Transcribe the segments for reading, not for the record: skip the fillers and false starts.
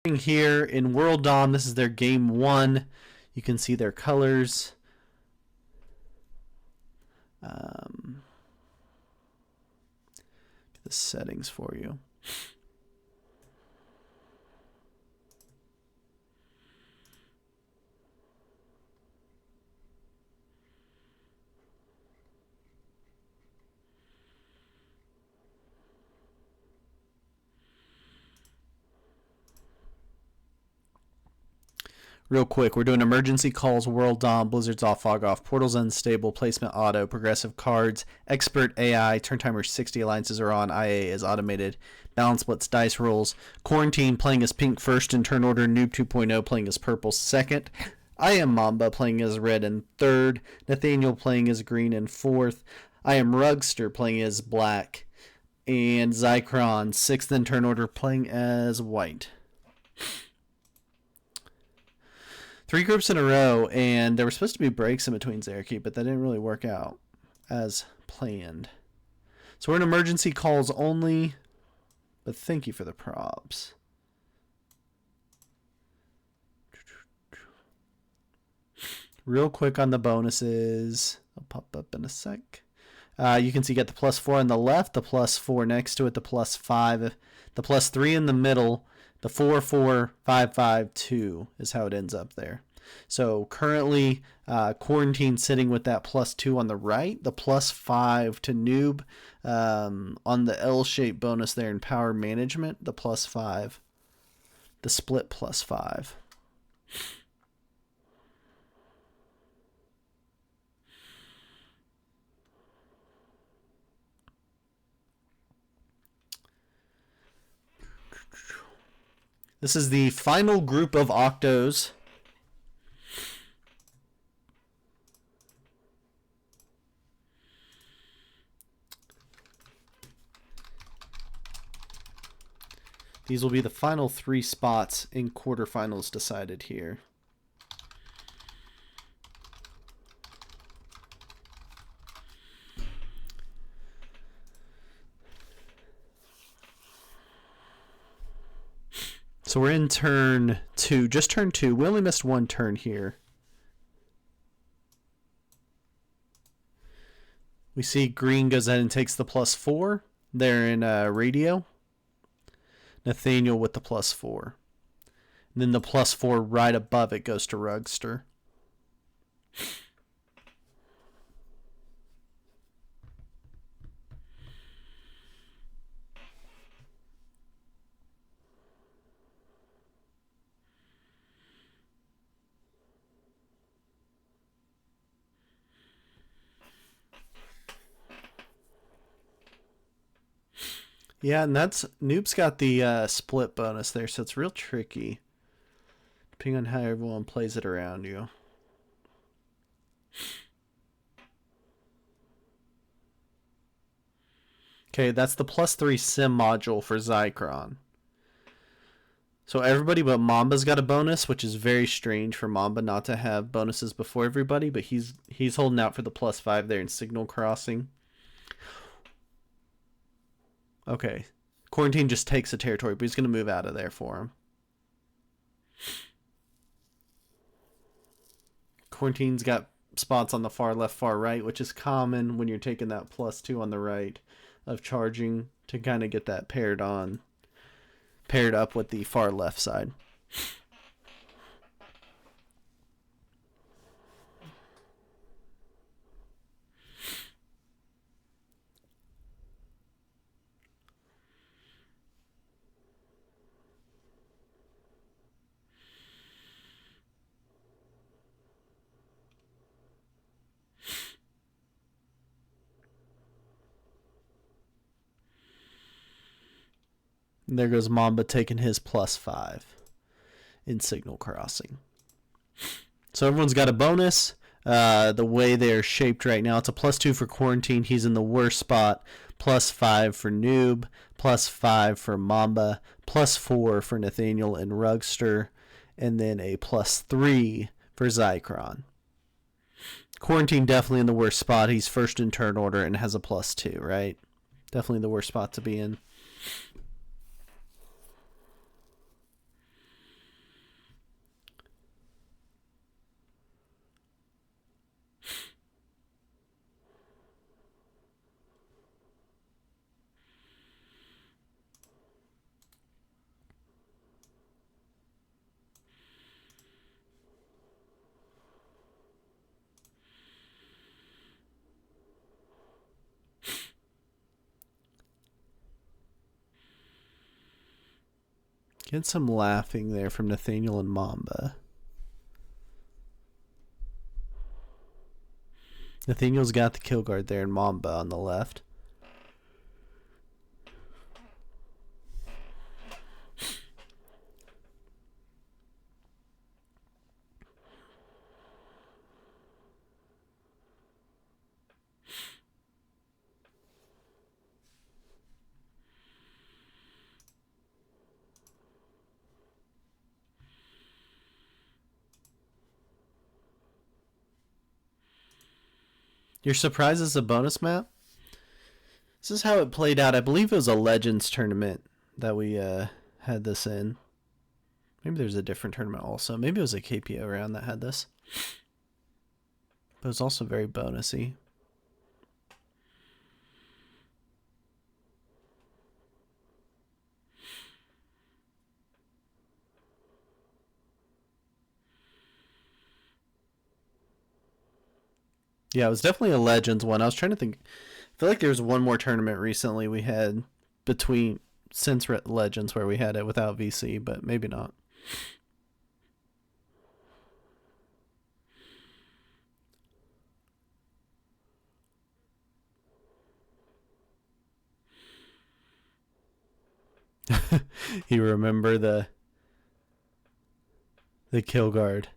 Here in World Dom, this is their game 1. You can see their colors. Get the settings for you. Real quick, we're doing emergency calls, world dom, blizzards off, fog off, portals unstable, placement auto, progressive cards, expert AI, turn timer 60, alliances are on, IA is automated, balance splits, dice rolls, quarantine playing as pink first in turn order, noob 2.0 playing as purple second, I am Mamba playing as red in third, Nathaniel playing as green in fourth, I am Rugster playing as black, and Zycron sixth in turn order playing as white. 3 groups in a row, and there were supposed to be breaks in between Zeraki, but that didn't really work out as planned. So we're in emergency calls only, but thank you for the props. Real quick on the bonuses. I'll pop up in a sec. You can see you get the +4 on the left, the +4 next to it, the +5, the +3 in the middle, the 4, 4, 5, 5, 2 is how it ends up there. So currently, Quarantine sitting with that +2 on the right, the +5 to Noob on the L-shaped bonus there in Power Management, the +5, the split +5. This is the final group of Octos. These will be the final 3 spots in quarterfinals decided here. So we're in turn 2, just turn 2. We only missed 1 turn here. We see green goes ahead and takes the +4 there in radio. Nathaniel with the +4. And then the +4 right above it goes to Rugster. Yeah, and that's Noob's got the split bonus there, so it's real tricky. Depending on how everyone plays it around you. Okay, that's the +3 sim module for Zycron. So everybody but Mamba's got a bonus, which is very strange for Mamba not to have bonuses before everybody, but he's holding out for the +5 there in Signal Crossing. Okay. Quarantine just takes the territory, but he's going to move out of there for him. Quarantine's got spots on the far left, far right, which is common when you're taking that +2 on the right of charging to kind of get that paired up with the far left side. And there goes Mamba taking his +5 in Signal Crossing. So everyone's got a bonus. The way they're shaped right now, it's a +2 for Quarantine. He's in the worst spot. +5 for Noob. +5 for Mamba. +4 for Nathaniel and Rugster. And then a +3 for Zycron. Quarantine definitely in the worst spot. He's first in turn order and has a +2, right? Definitely the worst spot to be in. Get some laughing there from Nathaniel and Mamba. Nathaniel's got the kill guard there and Mamba on the left. You're surprised it's a bonus map? This is how it played out. I believe it was a Legends tournament that we had this in. Maybe there's a different tournament also. Maybe it was a KPO round that had this. But it was also very bonusy. Yeah, it was definitely a Legends one. I was trying to think. I feel like there was one more tournament recently we had between since Legends where we had it without VC, but maybe not. You remember the kill guard.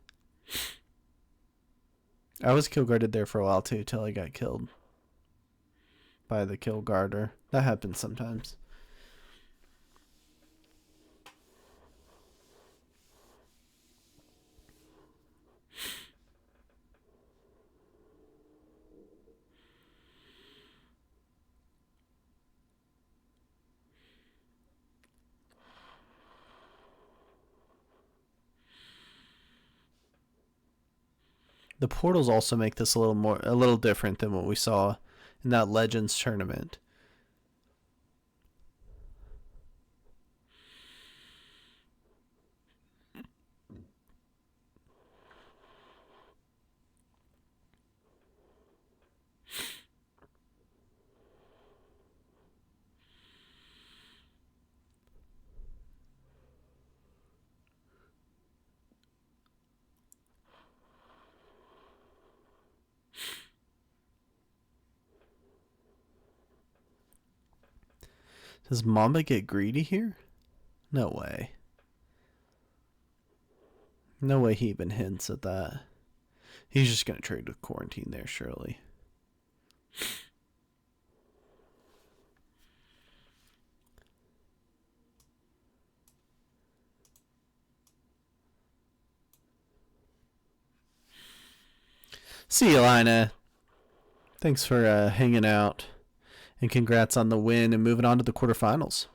I was kill guarded there for a while too, till I got killed by the kill guarder. That happens sometimes. The portals also make this a little different than what we saw in that Legends tournament. Does Mamba get greedy here? No way. No way he even hints at that. He's just going to trade with Quarantine there, surely. See you, Lina. Thanks for hanging out. And congrats on the win and moving on to the quarterfinals.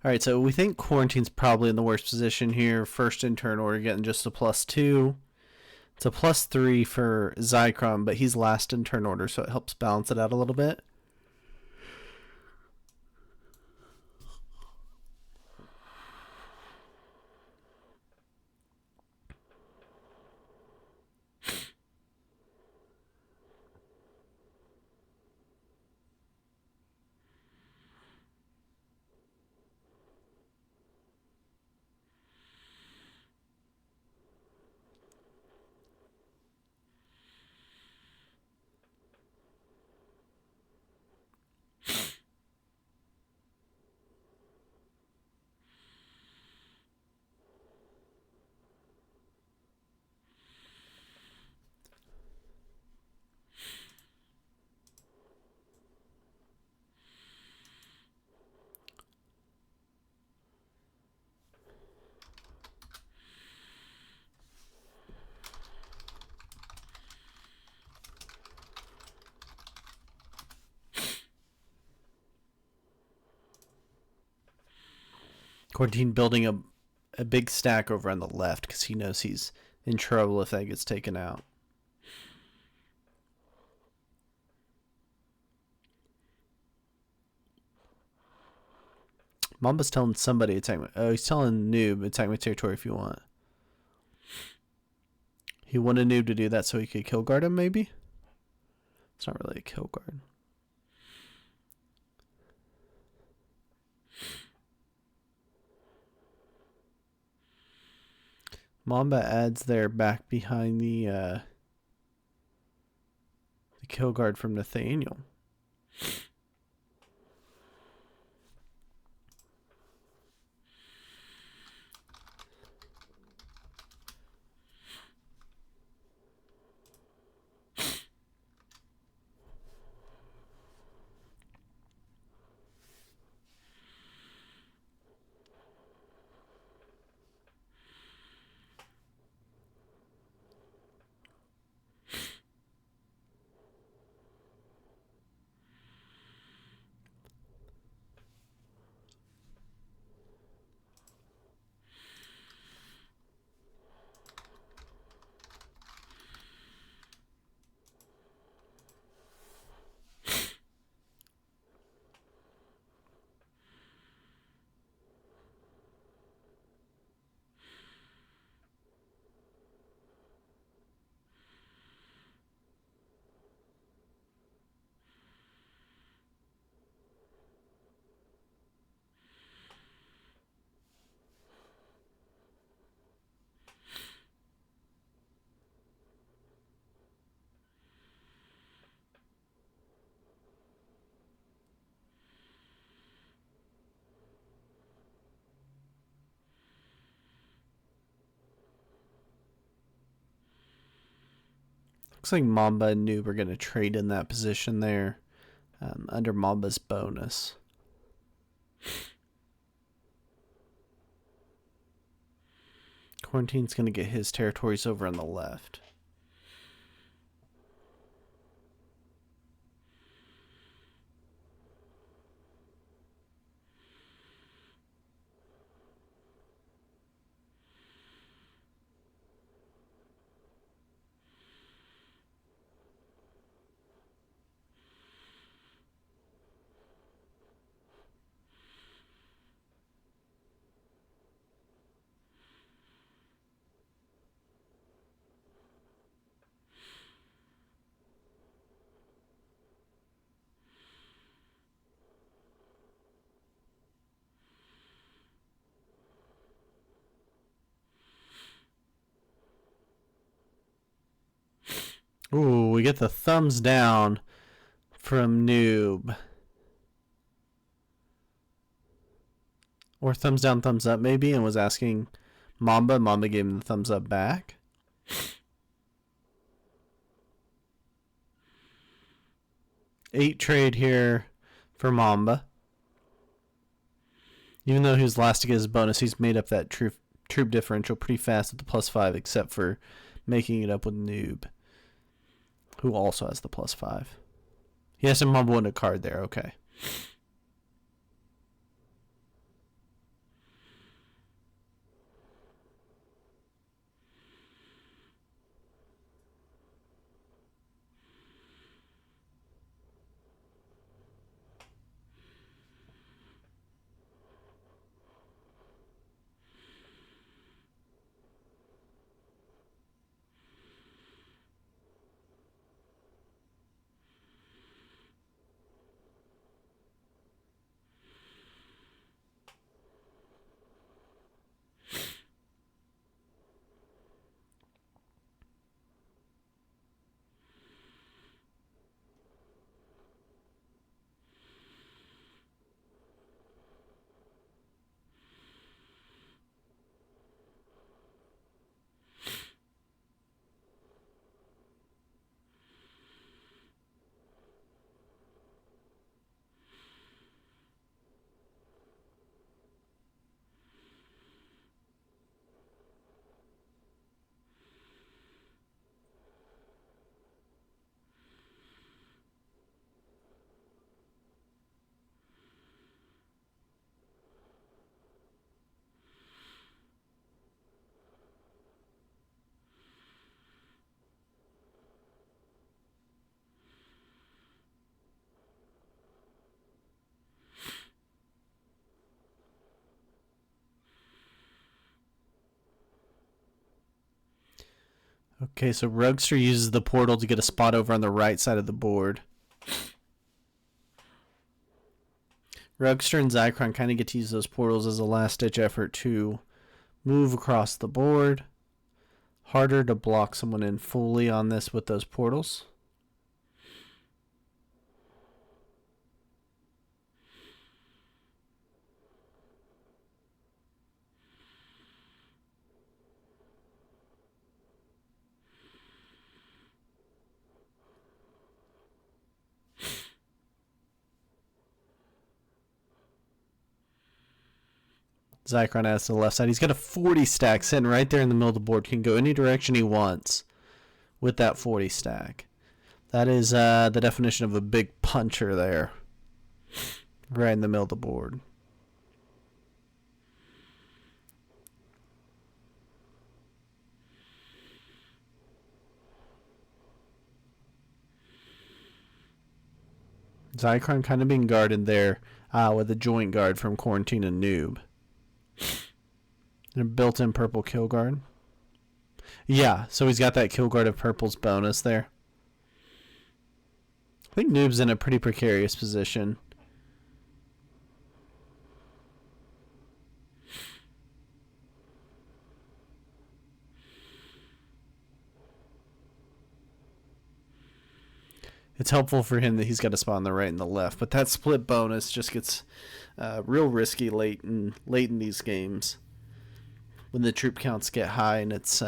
All right, so we think Quarantine's probably in the worst position here. First in turn order, getting just a +2. It's a +3 for Zycron, but he's last in turn order, so it helps balance it out a little bit. Quarantine building a big stack over on the left because he knows he's in trouble if that gets taken out. Mamba's telling somebody attack my... Oh, he's telling Noob attack my territory if you want. He wanted Noob to do that so he could kill guard him, maybe? It's not really a kill guard. Mamba adds there back behind the kill guard from Nathaniel. Looks like Mamba and Noob are going to trade in that position there under Mamba's bonus. Quarantine's going to get his territories over on the left. Ooh, we get the thumbs down from Noob. Or thumbs down, thumbs up maybe, and was asking Mamba. Mamba gave him the thumbs up back. Eight trade here for Mamba. Even though he was last to get his bonus, he's made up that troop differential pretty fast with the +5, except for making it up with Noob, who also has the +5. He has to mumble in a card there, okay. Okay, so Rugster uses the portal to get a spot over on the right side of the board. Rugster and Zycron kind of get to use those portals as a last-ditch effort to move across the board. Harder to block someone in fully on this with those portals. Zycron has to the left side. He's got a 40 stack sitting right there in the middle of the board. Can go any direction he wants with that 40 stack. That is the definition of a big puncher there. Right in the middle of the board. Zycron kind of being guarded there with a joint guard from Quarantine and Noob. And a built-in purple kill guard. Yeah, so he's got that kill guard of purple's bonus there. I think Noob's in a pretty precarious position. It's helpful for him that he's got a spot on the right and the left, but that split bonus just gets real risky late in these games when the troop counts get high and it's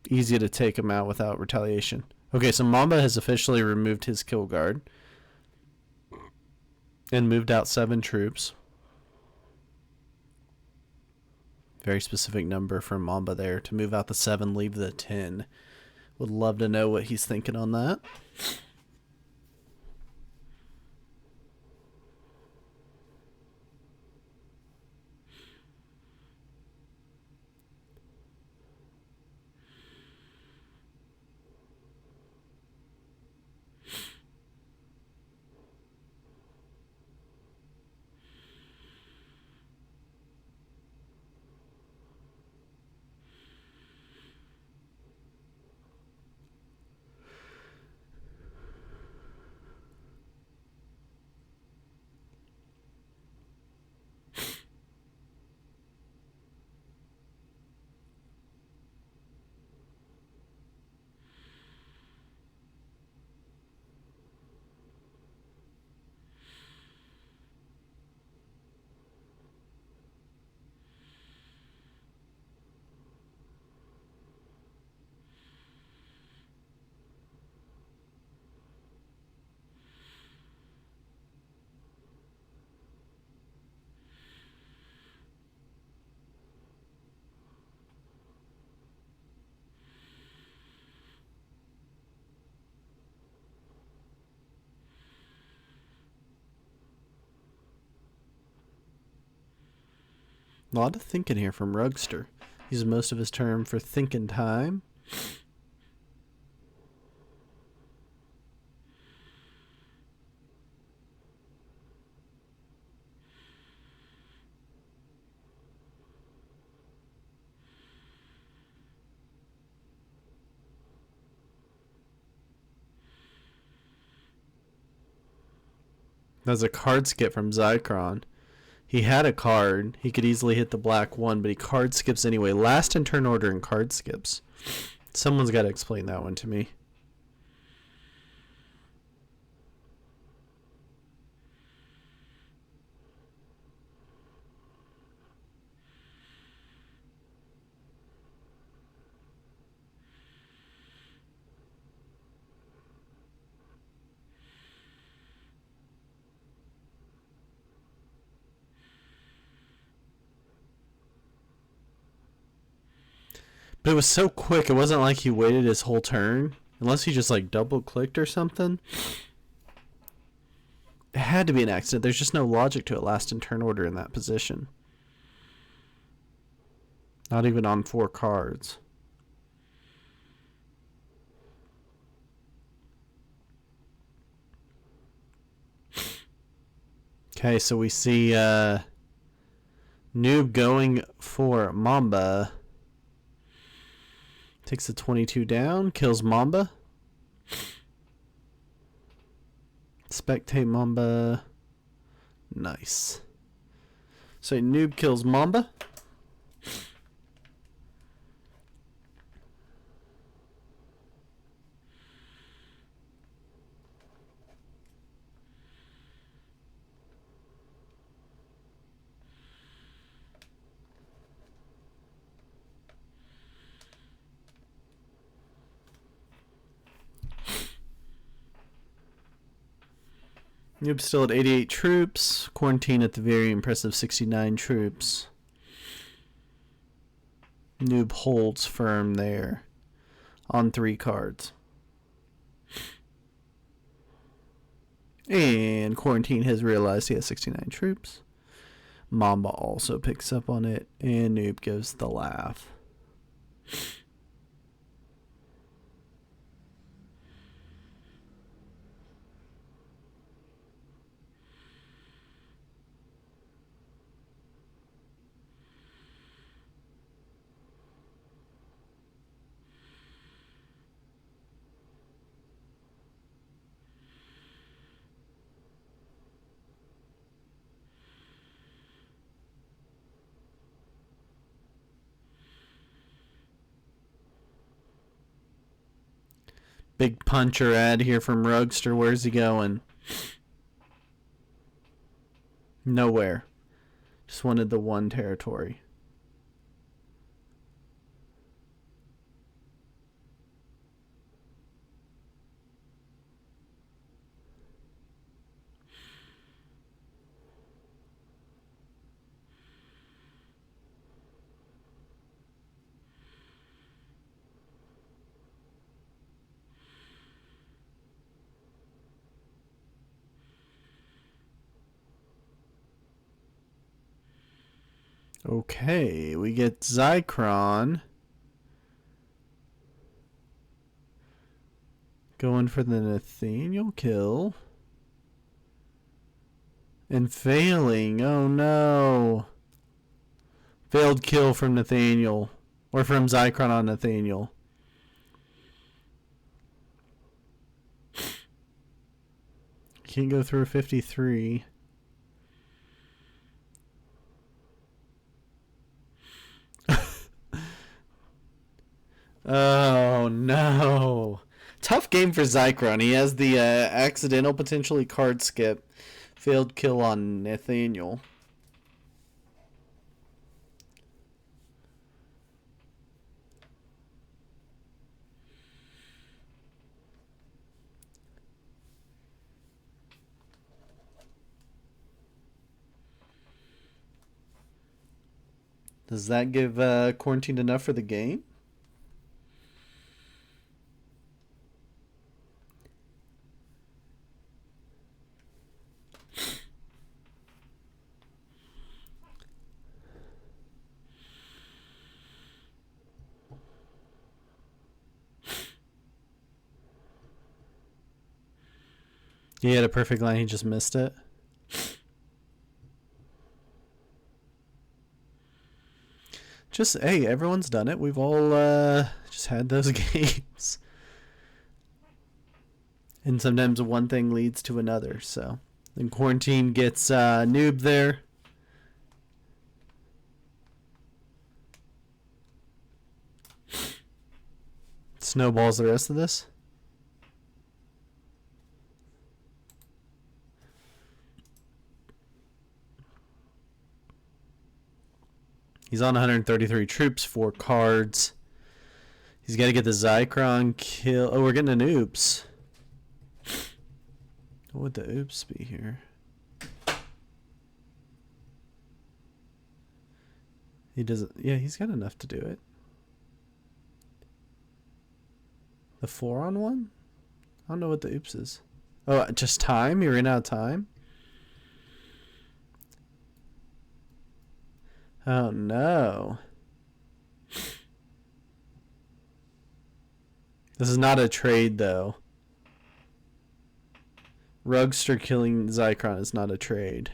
easy to take him out without retaliation. Okay, so Mamba has officially removed his kill guard and moved out 7 troops. Very specific number from Mamba there to move out the 7, leave the 10. Would love to know what he's thinking on that. A lot of thinking here from Rugster. Uses most of his turn for thinking time. That's a card skip from Zycron. He had a card. He could easily hit the black 1, but he card skips anyway. Last in turn order and card skips. Someone's got to explain that one to me. But it was so quick, it wasn't like he waited his whole turn. Unless he just like double clicked or something. It had to be an accident. There's just no logic to it last in turn order in that position. Not even on 4 cards. Okay, so we see Noob going for Mamba. Takes the 22 down. Kills Mamba. Spectate Mamba. Nice. So Noob kills Mamba. Noob's still at 88 troops. Quarantine at the very impressive 69 troops. Noob holds firm there on 3 cards. And Quarantine has realized he has 69 troops. Mamba also picks up on it, and Noob gives the laugh. Big puncher ad here from Rugster. Where's he going? Nowhere. Just wanted the 1 territory. Okay, we get Zycron going for the Nathaniel kill. And failing. Oh no. Failed kill from Nathaniel. Or from Zycron on Nathaniel. Can't go through 53. Oh no. Tough game for Zycron. He has the accidental potentially card skip. Failed kill on Nathaniel. Does that give Quarantine enough for the game? He had a perfect line, he just missed it. Just, hey, everyone's done it. We've all just had those games. And sometimes one thing leads to another, so. Then Quarantine gets Noob there. Snowballs the rest of this. He's on 133 troops, 4 cards. He's got to get the Zycron kill. Oh, we're getting an oops. What would the oops be here? He doesn't. Yeah, he's got enough to do it. The 4-on-1? I don't know what the oops is. Oh, just time? You ran out of time? Oh no. This is not a trade though. Rugster killing Zycron is not a trade.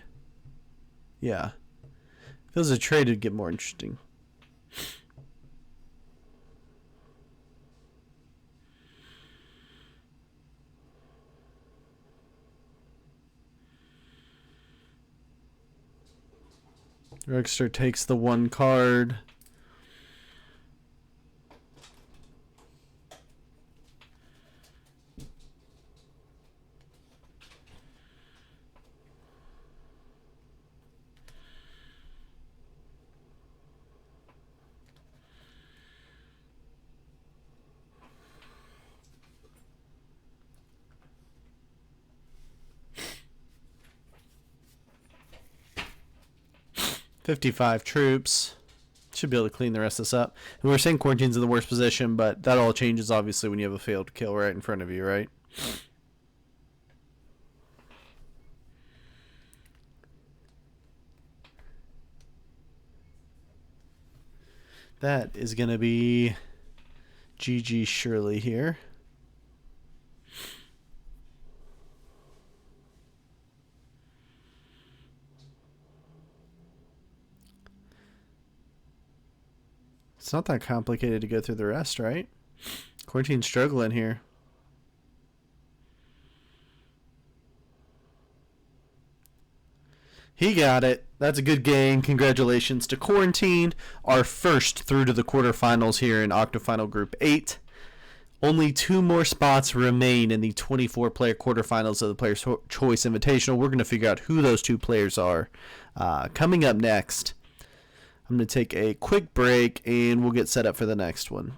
Yeah. If it was a trade, it'd get more interesting. Rickster takes the 1 card. $55 troops. Should be able to clean the rest of this up. And we're saying Quarantine's in the worst position, but that all changes obviously when you have a failed kill right in front of you, right? That is going to be GG Shirley here. It's not that complicated to go through the rest, right? Quarantine's struggling here. He got it. That's a good game. Congratulations to Quarantine, our first through to the quarterfinals here in Octofinal Group 8. Only 2 more spots remain in the 24-player quarterfinals of the Player's Choice Invitational. We're going to figure out who those 2 players are. Coming up next, I'm going to take a quick break, and we'll get set up for the next one.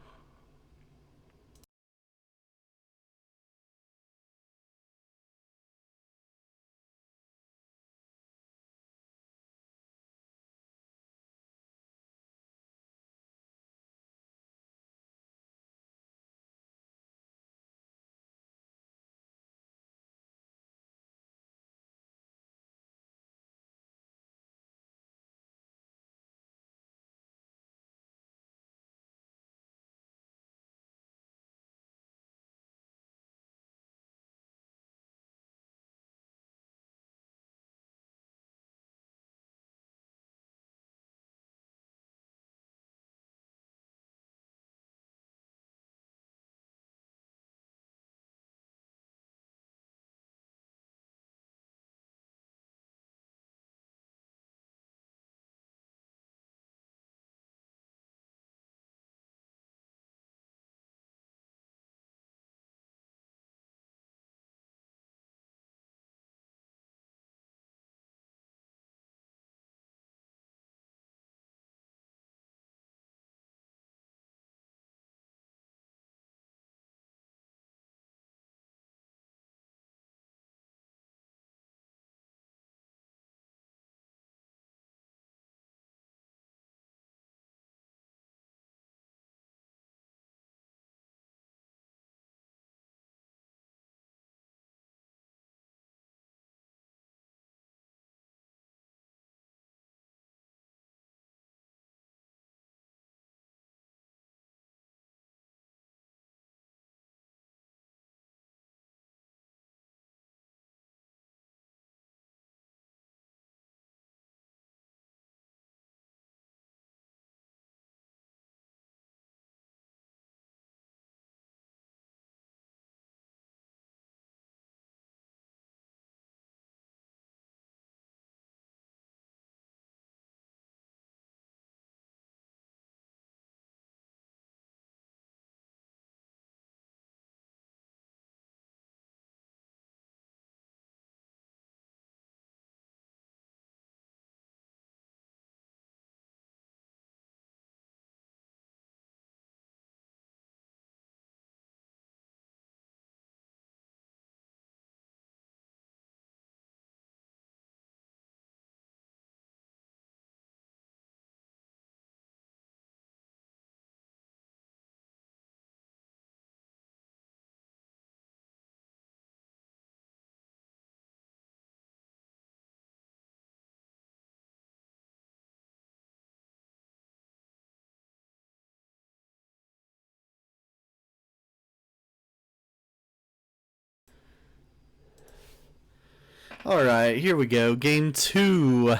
All right, here we go. Game 2.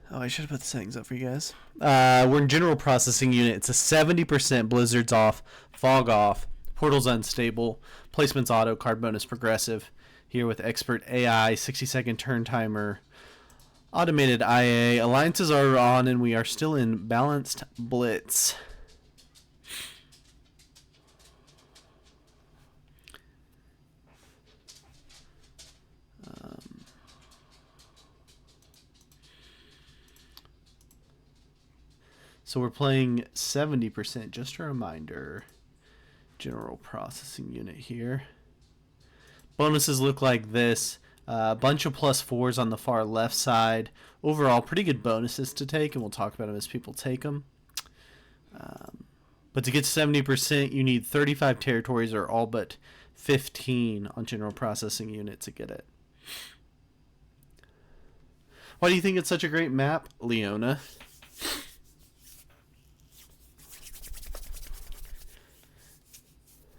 Oh, I should have put the settings up for you guys. We're in general processing unit. It's a 70%. Blizzard's off. Fog off. Portal's unstable. Placement's auto. Card bonus progressive. Here with expert AI. 60-second turn timer. Automated IA. Alliances are on, and we are still in balanced blitz. So we're playing 70%. Just a reminder. General processing unit here. Bonuses look like this. A bunch of +4s on the far left side. Overall, pretty good bonuses to take, and we'll talk about them as people take them. But to get to 70%, you need 35 territories or all but 15 on general processing unit to get it. Why do you think it's such a great map, Leona?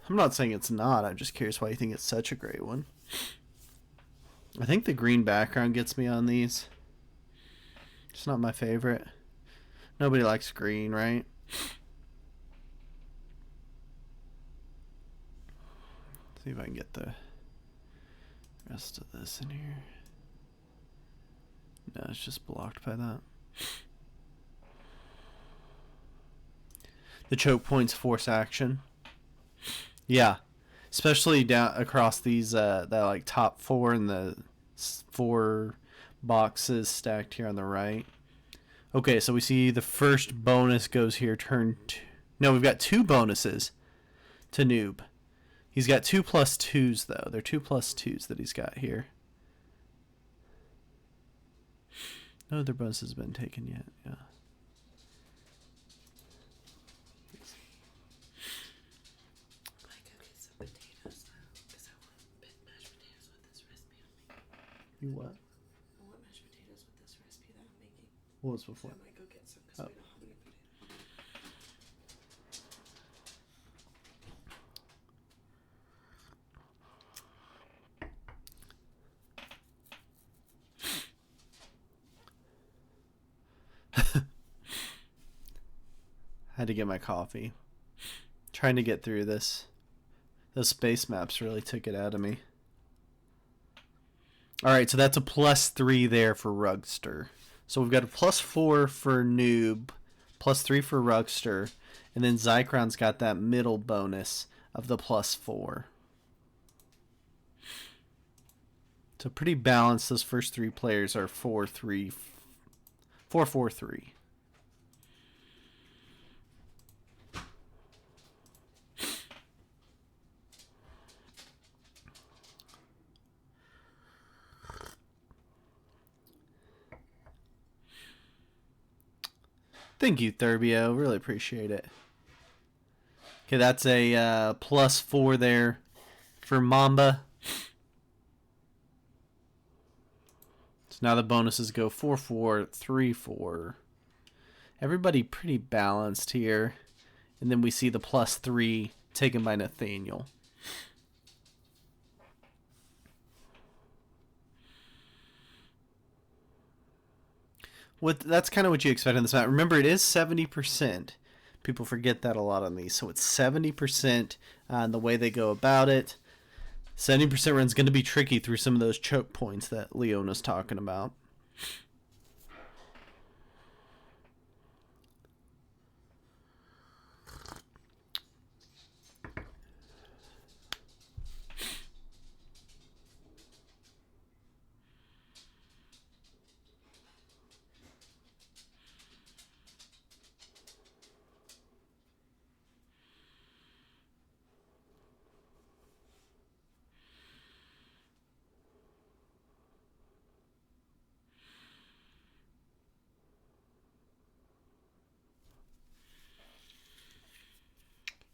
I'm not saying it's not. I'm just curious why you think it's such a great one. I think the green background gets me on these. It's not my favorite. Nobody likes green, right? See if I can get the rest of this in here. No, it's just blocked by that. The choke points force action. Yeah, especially down across these that like top 4 and the 4 boxes stacked here on the right. Okay, so we see the first bonus goes here. No, we've got 2 bonuses to noob. He's got 2 +2s though. They're 2 +2s that he's got here. No other bonus has been taken yet. Yeah. You what? I want mashed potatoes with this recipe that I'm making. What was before? So I might go get some because we don't have any potatoes. Had to get my coffee. Trying to get through this. Those space maps really took it out of me. Alright, so that's a +3 there for Rugster. So we've got a +4 for Noob, +3 for Rugster, and then Zycron's got that middle bonus of the +4. So pretty balanced. Those first 3 players are 4-3, 4-4-3. Thank you, Thurbio. Really appreciate it. Okay, that's a +4 there for Mamba. So now the bonuses go 4-4, 3-4. Everybody pretty balanced here. And then we see the +3 taken by Nathaniel. That's kind of what you expect in this map. Remember, it is 70%. People forget that a lot on these. So it's 70% on the way they go about it. 70% run's going to be tricky through some of those choke points that Leona's talking about.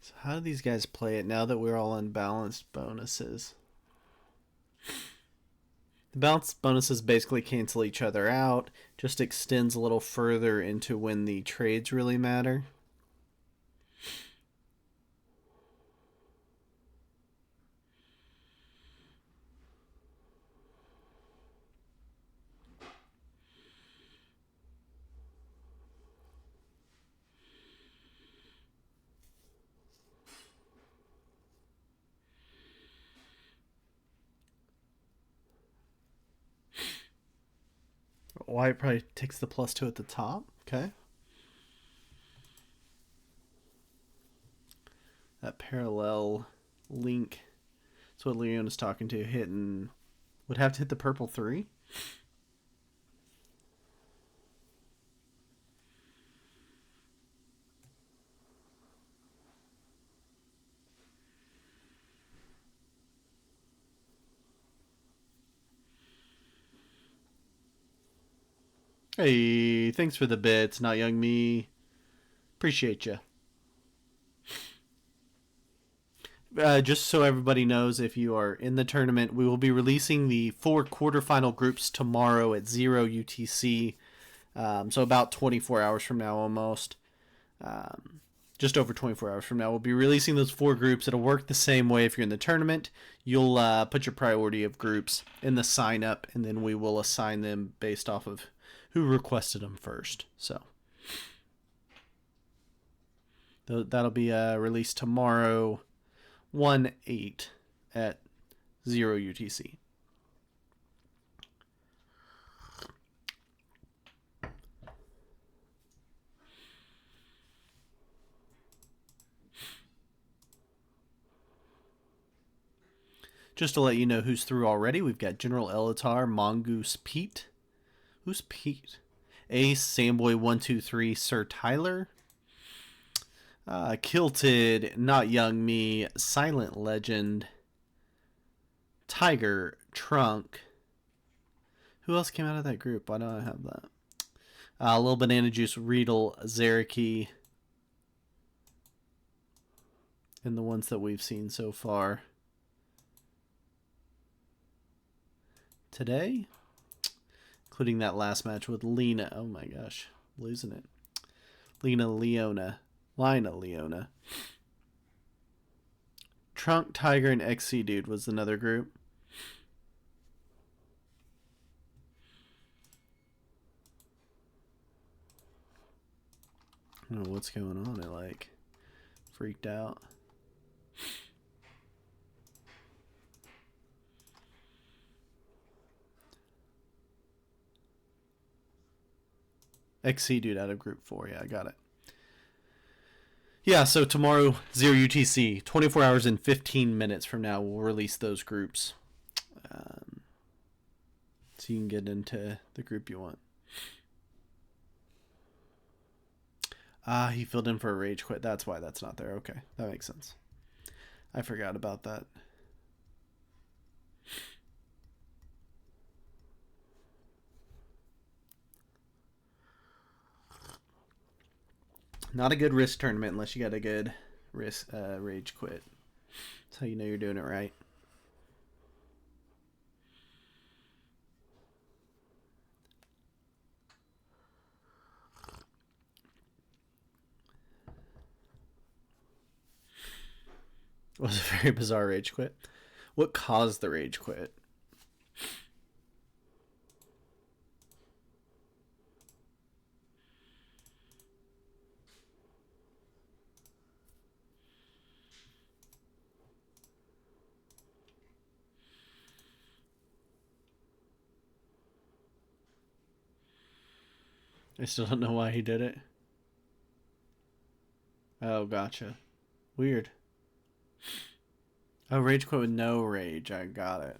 So how do these guys play it now that we're all on balanced bonuses? The balanced bonuses basically cancel each other out, just extends a little further into when the trades really matter. White probably takes the +2 at the top. Okay. That parallel link. That's what Leona's talking to. Hitting. Would have to hit the purple 3. Hey, thanks for the bits, not young me. Appreciate you. Just so everybody knows, if you are in the tournament, we will be releasing the 4 quarterfinal groups tomorrow at 0 UTC. So about 24 hours from now, almost. Just over 24 hours from now, we'll be releasing those 4 groups. It'll work the same way if you're in the tournament. You'll put your priority of groups in the sign up, and then we will assign them based off of who requested them first. So that'll be released tomorrow, 1/8 at 0 UTC. Just to let you know who's through already, we've got General Elatar, Mongoose Pete. Who's Pete? Ace, Samboy123, Sir Tyler. Kilted, Not Young Me, Silent Legend, Tiger, Trunk. Who else came out of that group? Why don't I have that? Little Banana Juice, Riedel, Zareki, and the ones that we've seen so far today, including that last match with Lena. Oh my gosh, losing it. Lena Leona. Trunk, Tiger, and XC Dude was another group. I don't know what's going on. It like freaked out. XC Dude out of group 4. Yeah, I got it. Yeah, so tomorrow, 0 UTC, 24 hours and 15 minutes from now, we'll release those groups. So you can get into the group you want. He filled in for a rage quit. That's why that's not there. Okay, that makes sense. I forgot about that. Not a good risk tournament unless you got a good risk rage quit. That's how you know you're doing it right. It was a very bizarre rage quit. What caused the rage quit? I still don't know why he did it. Oh, gotcha. Weird. Oh, rage quit with no rage. I got it.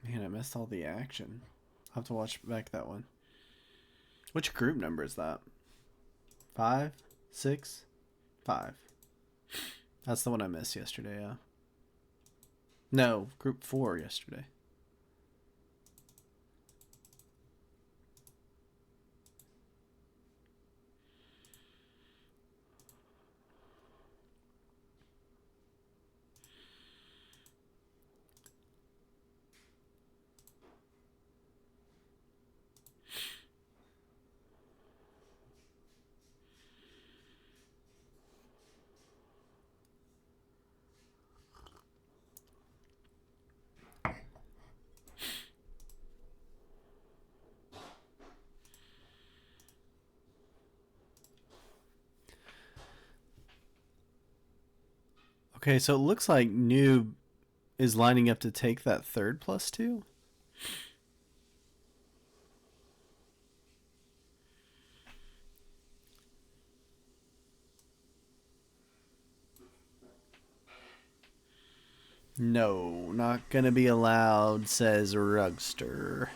Man, I missed all the action. I'll have to watch back that one. Which group number is that? 5? 6? 5. That's the one I missed yesterday, yeah. No, group 4 yesterday. Okay, so it looks like Noob is lining up to take that third +2. No, not gonna be allowed, says Rugster.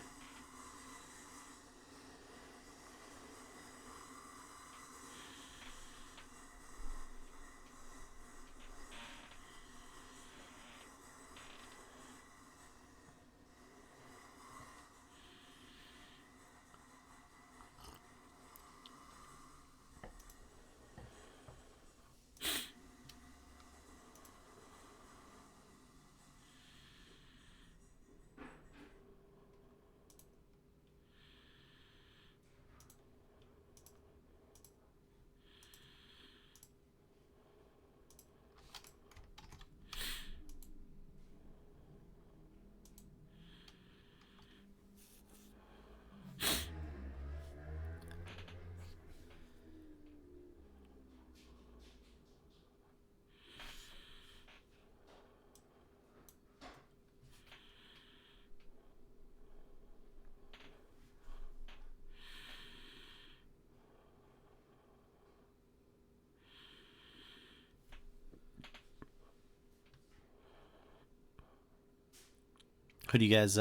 Who do you guys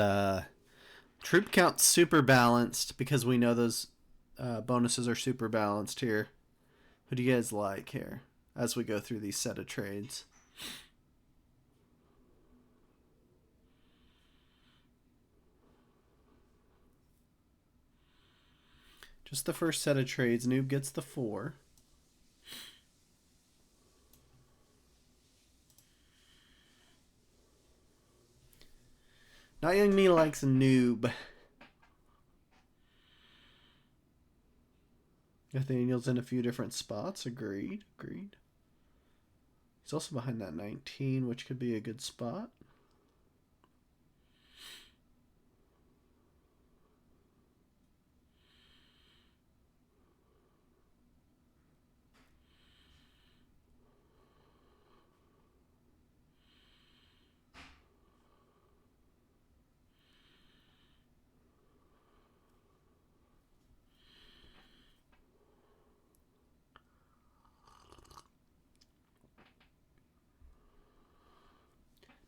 troop count super balanced because we know those bonuses are super balanced here. Who do you guys like here as we go through these set of trades? Just the first set of trades. Noob gets the 4. Not Young Me likes Noob. Nathaniel's in a few different spots. Agreed. He's also behind that 19, which could be a good spot.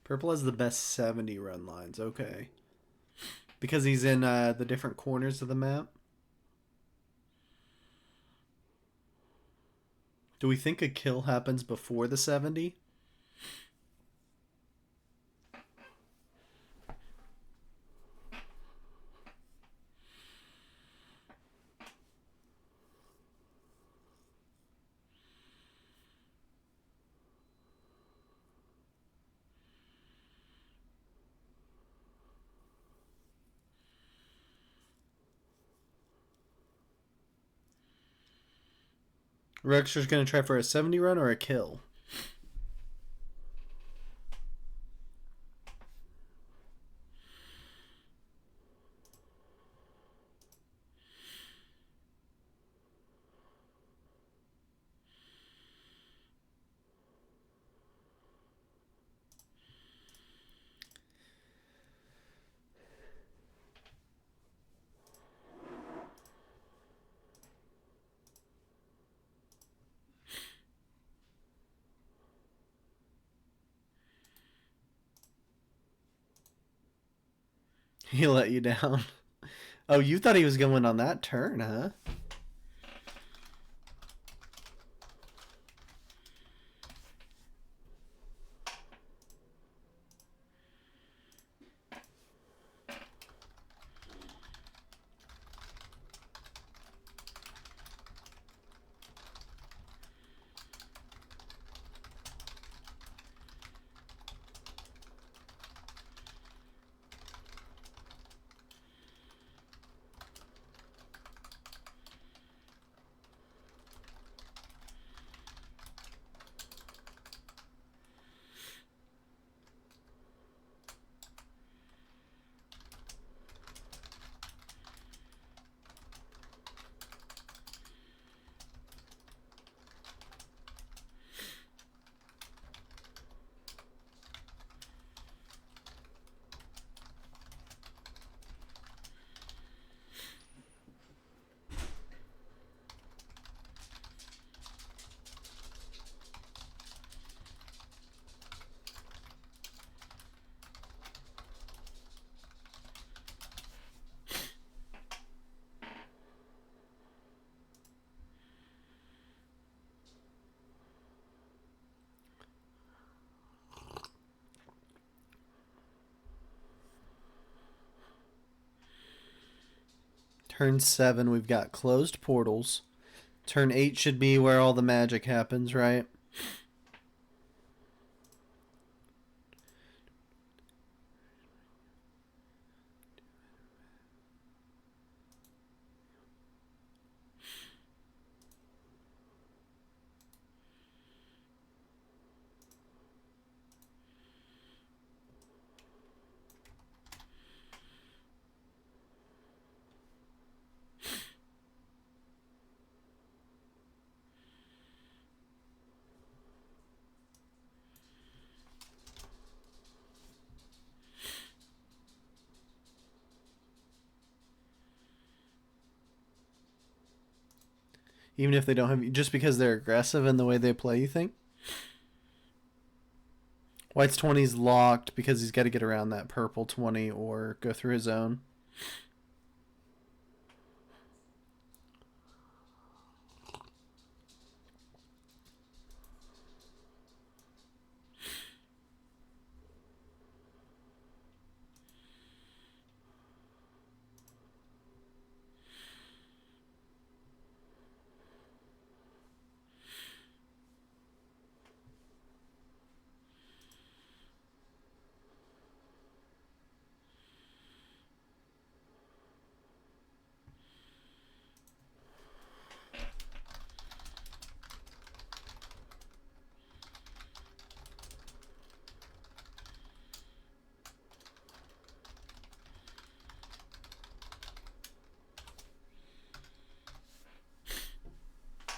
Purple has the best 70 run lines. Okay. Because he's in the different corners of the map. Do we think a kill happens before the 70? Rexter's going to try for a 70 run or a kill? He let you down. Oh, you thought he was going on that turn, huh? Turn 7, we've got closed portals. Turn 8 should be where all the magic happens, right? Even if they don't have, just because they're aggressive in the way they play, you think? White's 20's locked because he's got to get around that purple 20 or go through his own.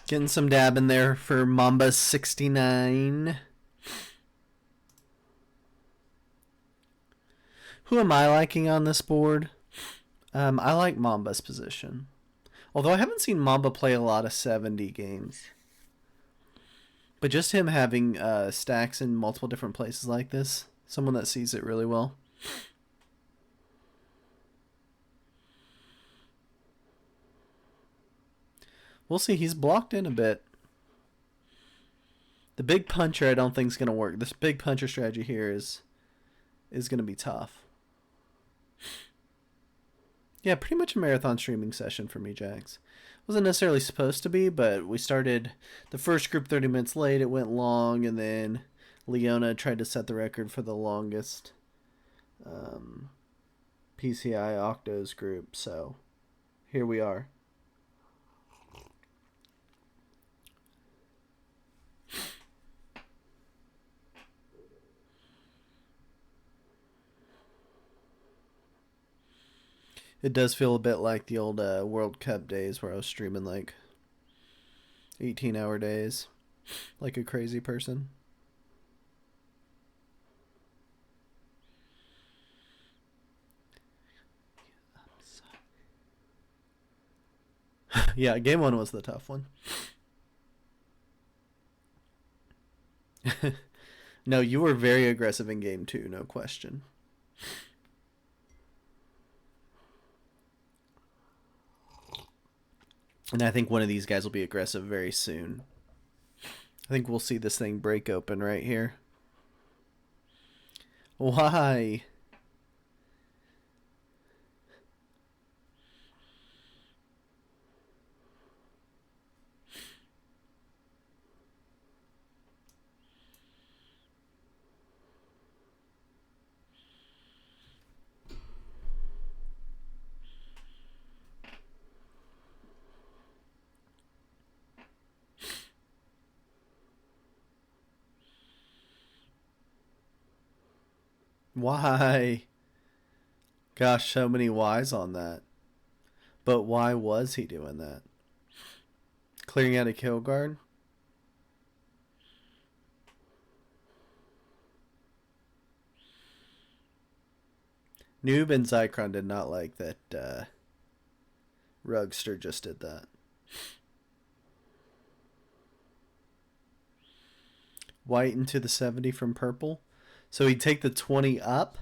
Getting some dab in there for Mamba 69. Who am I liking on this board? I like Mamba's position. Although I haven't seen Mamba play a lot of 70 games. But just him having stacks in multiple different places like this, someone that sees it really well. We'll see. He's blocked in a bit. The big puncher I don't think is going to work. This big puncher strategy here is going to be tough. Yeah, pretty much a marathon streaming session for me, Jax. Wasn't necessarily supposed to be, but we started the first group 30 minutes late. It went long, and then Leona tried to set the record for the longest PCI Octos group. So here we are. It does feel a bit like the old World Cup days where I was streaming like 18-hour days like a crazy person. Yeah, game 1 was the tough one. No, you were very aggressive in game 2, no question. And I think one of these guys will be aggressive very soon. I think we'll see this thing break open right here. Why? Why? Gosh, so many whys on that. But why was he doing that? Clearing out a kill guard? Noob and Zycron did not like that Rugster just did that. White into the 70 from purple. So he'd take the 20 up.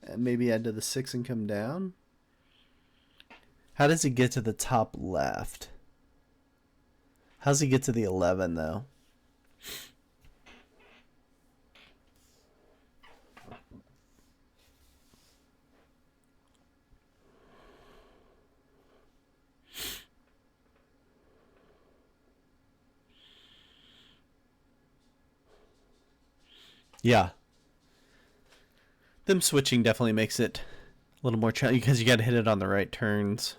And maybe add to the 6 and come down. How does he get to the top left? How does he get to the 11 though? Yeah. Them switching definitely makes it a little more challenging because you got to hit it on the right turns.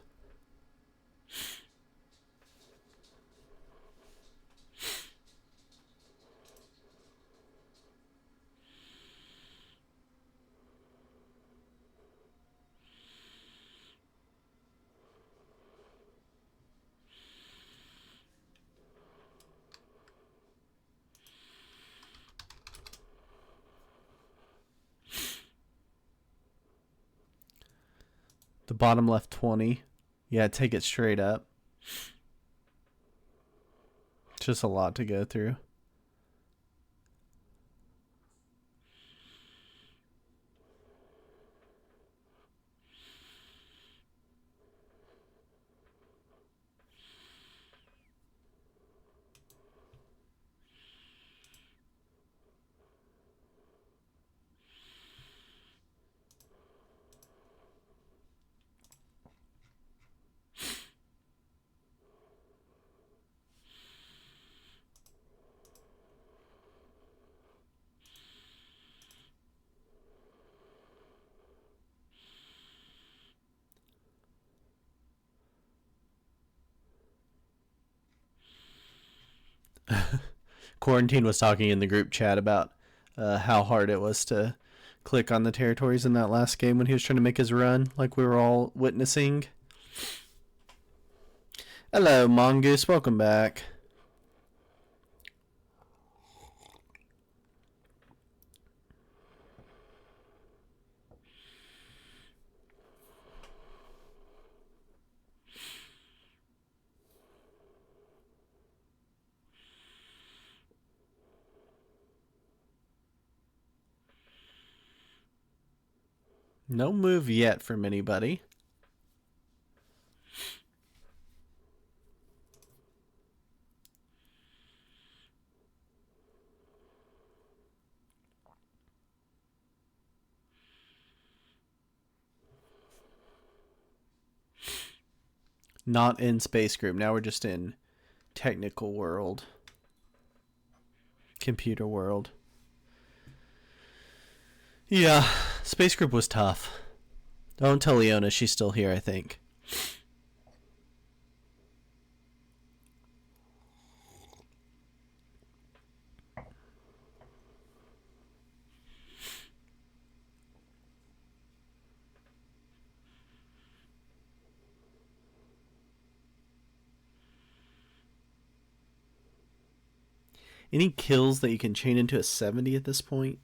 The bottom left 20. Yeah, take it straight up. It's just a lot to go through. Quarantine was talking in the group chat about how hard it was to click on the territories in that last game when he was trying to make his run, like we were all witnessing. Hello, Mongoose. Welcome back. No move yet from anybody. Not in space group. Now we're just in technical world. Computer world. Yeah, space group was tough. Don't tell Leona, she's still here, I think. Any kills that you can chain into a 70 at this point?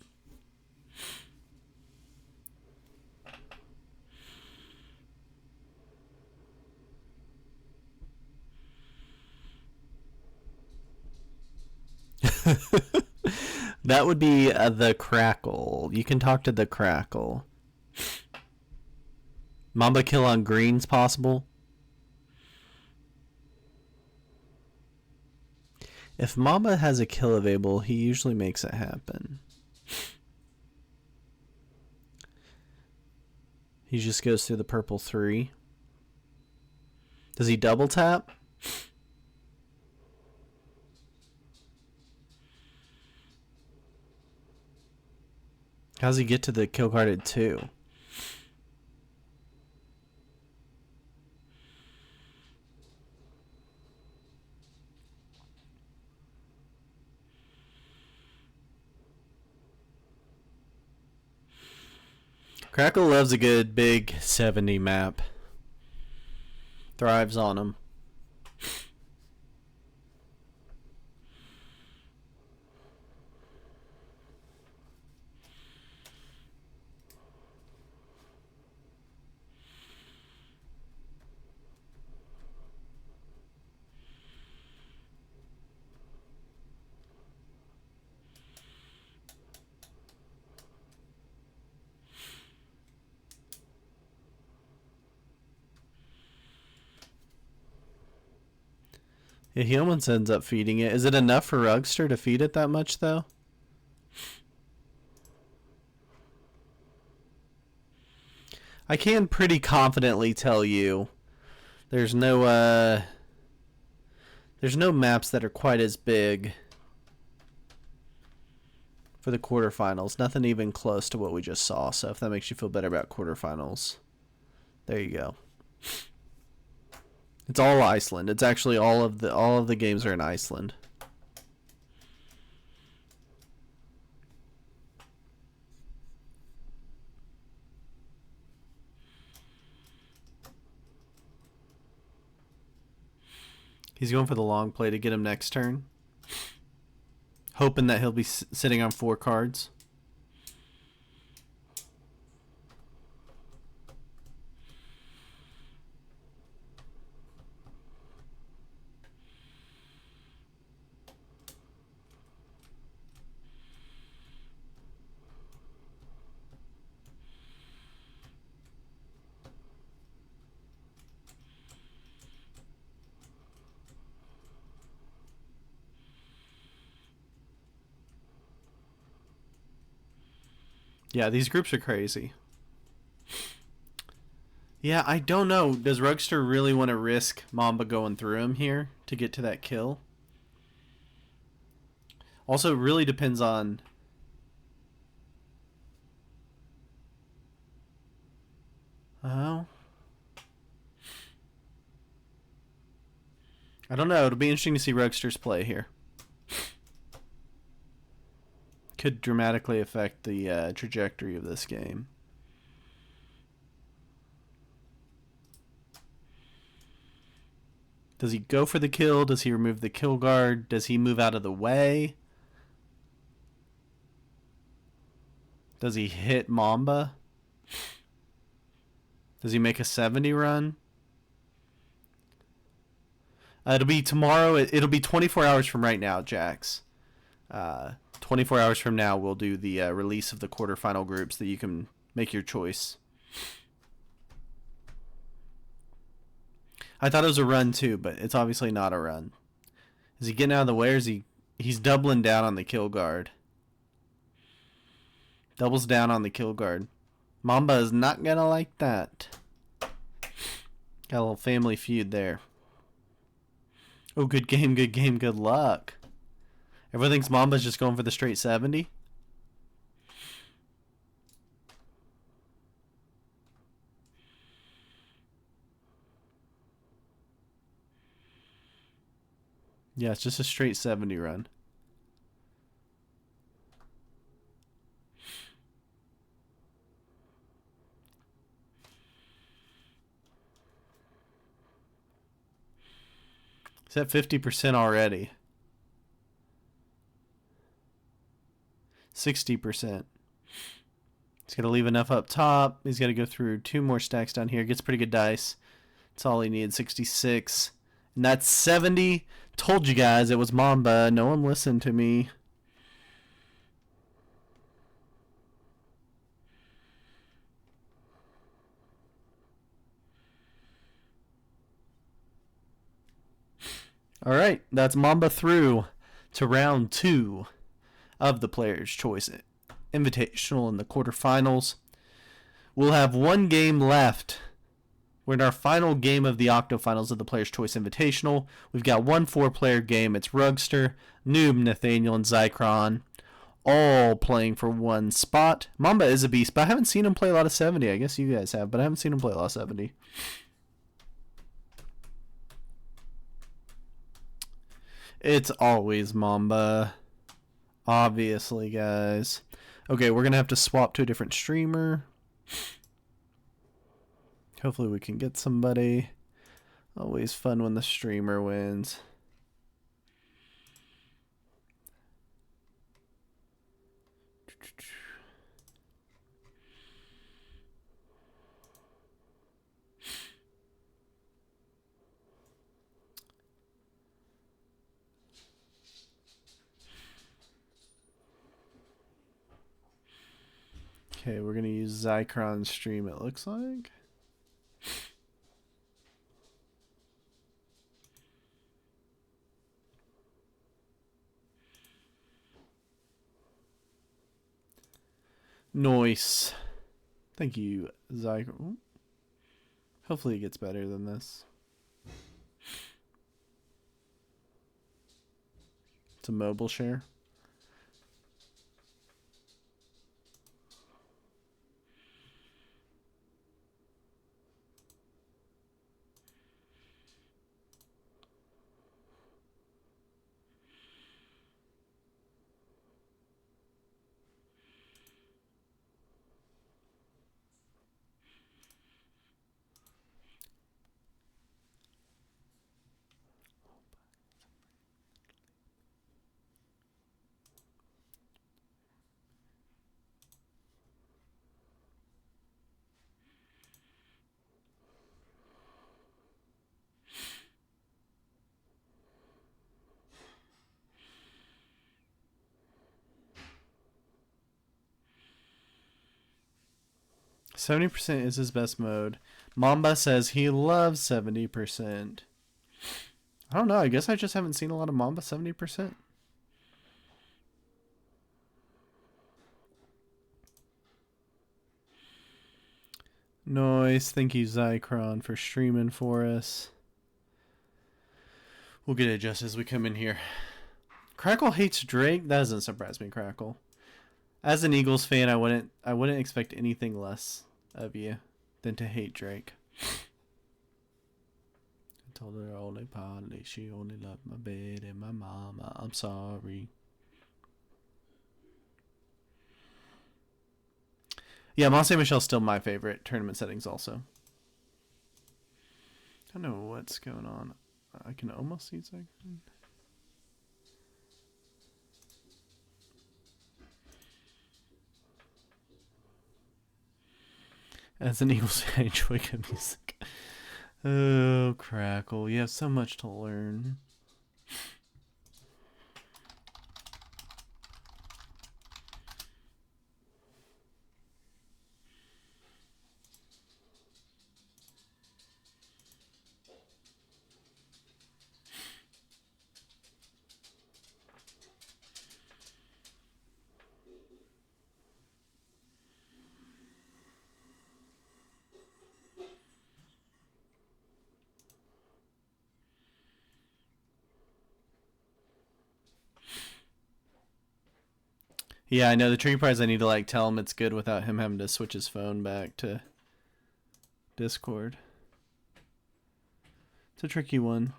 That would be the Crackle. You can talk to the Crackle. Mamba kill on green's possible. If Mamba has a kill available, he usually makes it happen. He just goes through the purple 3. Does he double tap? How does he get to the kill card at 2? Crackle loves a good big 70 map. Thrives on them. Yeah, he almost ends up feeding it. Is it enough for Rugster to feed it that much, though? I can pretty confidently tell you there's no maps that are quite as big for the quarterfinals. Nothing even close to what we just saw. So if that makes you feel better about quarterfinals, there you go. It's all Iceland. It's actually all of the games are in Iceland. He's going for the long play to get him next turn, hoping that he'll be sitting on 4 cards. Yeah, these groups are crazy. Yeah, I don't know. Does Rugster really want to risk Mamba going through him here to get to that kill? Also, it really depends on... Oh. I don't know. It'll be interesting to see Rugster's play here. Could dramatically affect the trajectory of this game. Does he go for the kill? Does he remove the kill guard? Does he move out of the way? Does he hit Mamba? Does he make a 70 run? It'll be tomorrow. It'll be 24 hours from right now, Jax. 24 hours from now, we'll do the release of the quarterfinal groups that you can make your choice. I thought it was a run too, but it's obviously not a run. Is he getting out of the way, or is he's doubling down on the kill guard? Doubles down on the kill guard. Mamba is not gonna like that. Got a little family feud there. Oh, good game, good luck. Everyone thinks Mamba's just going for the straight 70. Yeah, it's just a straight 70 run. It's at 50% already. 60%. He's got to leave enough up top. He's got to go through 2 more stacks down here. Gets pretty good dice. That's all he needs. 66. And that's 70. Told you guys it was Mamba. No one listened to me. All right, that's Mamba through to round 2 of the Player's Choice Invitational in the quarterfinals. We'll have 1 game left. We're in our final game of the Octofinals of the Player's Choice Invitational. We've got 1 4-player game. It's Rugster, Noob, Nathaniel, and Zycron, all playing for 1 spot. Mamba is a beast, but I haven't seen him play a lot of 70. I guess you guys have, but I haven't seen him play a lot of 70. It's always Mamba. Obviously, guys. Okay, we're going to have to swap to a different streamer. Hopefully we can get somebody. Always fun when the streamer wins. Okay, we're going to use Zycron stream, it looks like. Nice. Thank you, Zycron. Hopefully it gets better than this. It's a mobile share. 70% is his best mode. Mamba says he loves 70%. I don't know. I guess I just haven't seen a lot of Mamba 70%. Noise. Thank you, Zycron, for streaming for us. We'll get it just as we come in here. Crackle hates Drake. That doesn't surprise me, Crackle. As an Eagles fan, I wouldn't expect anything less of you than to hate Drake. I told her only partly she only loved my bed and my mama. I'm sorry. Yeah, Mont Saint Michel's still my favorite tournament settings also. I don't know what's going on. I can almost see Zycron. As an Eagles fan, I enjoy good music. Oh, Crackle. You have so much to learn. Yeah, I know. The tricky part is I need to like tell him it's good without him having to switch his phone back to Discord. It's a tricky one.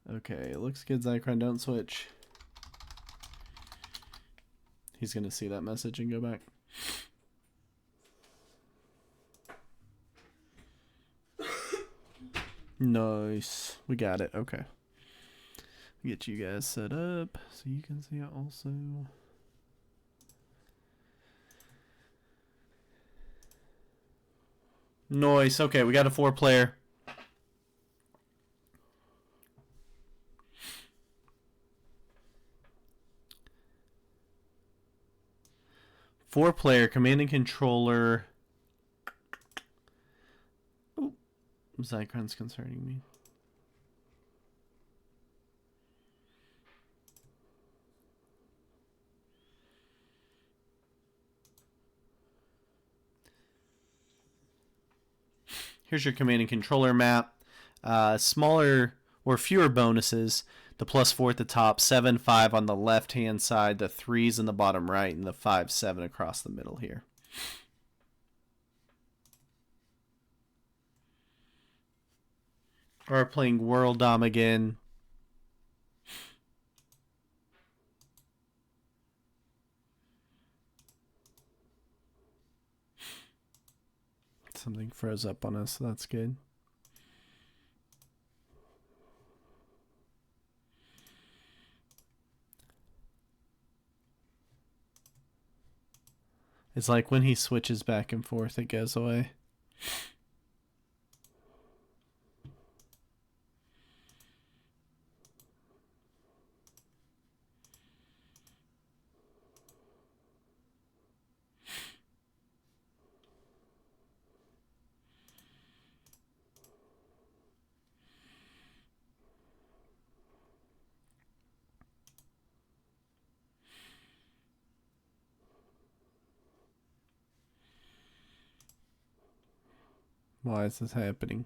Okay, it looks good, Zycron. Don't switch. He's going to see that message and go back. Nice. We got it. Okay. Get you guys set up so you can see it also. Nice. Okay, we got a 4-player. Four-player command and controller. Oh, Zycron's concerning me. Here's your command and controller map. Smaller or fewer bonuses. The +4 at the top, 7, 5 on the left-hand side, the 3s in the bottom right, and the 5, 7 across the middle here. We're playing World Dom again. Something froze up on us, so that's good. It's like when he switches back and forth, it goes away. Why is this happening?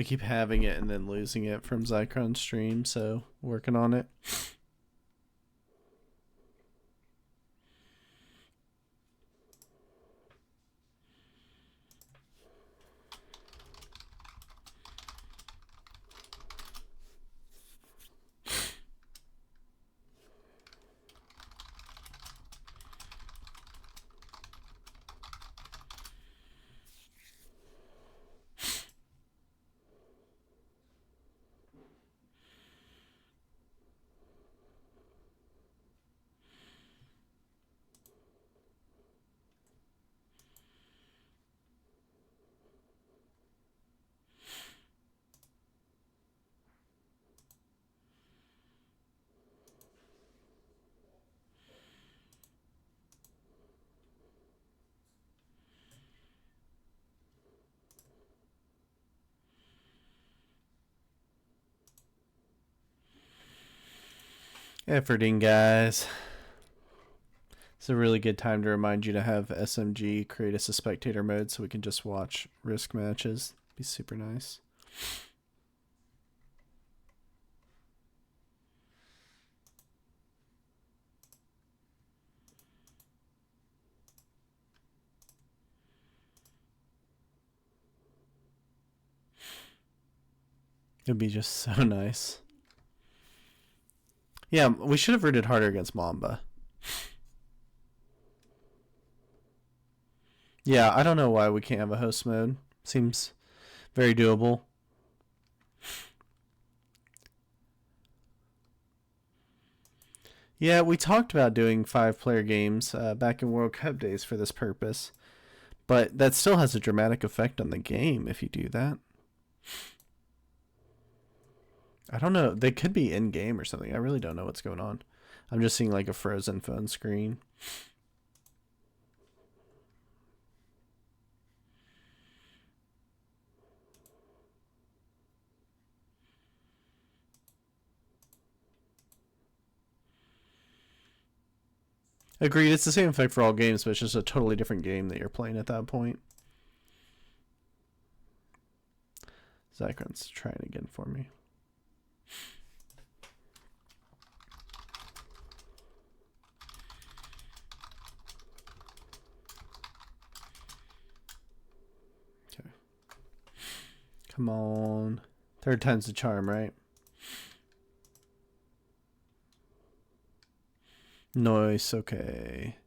We keep having it and then losing it from Zycron stream, so working on it. Efforting, guys. It's a really good time to remind you to have SMG create us a spectator mode so we can just watch Risk matches. Be super nice. It'd be just so nice. Yeah, we should have rooted harder against Mamba. Yeah, I don't know why we can't have a host mode. Seems very doable. Yeah, we talked about doing 5-player games back in World Cup days for this purpose. But that still has a dramatic effect on the game if you do that. I don't know. They could be in-game or something. I really don't know what's going on. I'm just seeing like a frozen phone screen. Agreed. It's the same effect for all games, but it's just a totally different game that you're playing at that point. Zycron's trying again for me. Okay. Come on. Third time's the charm, right? Nice. Okay.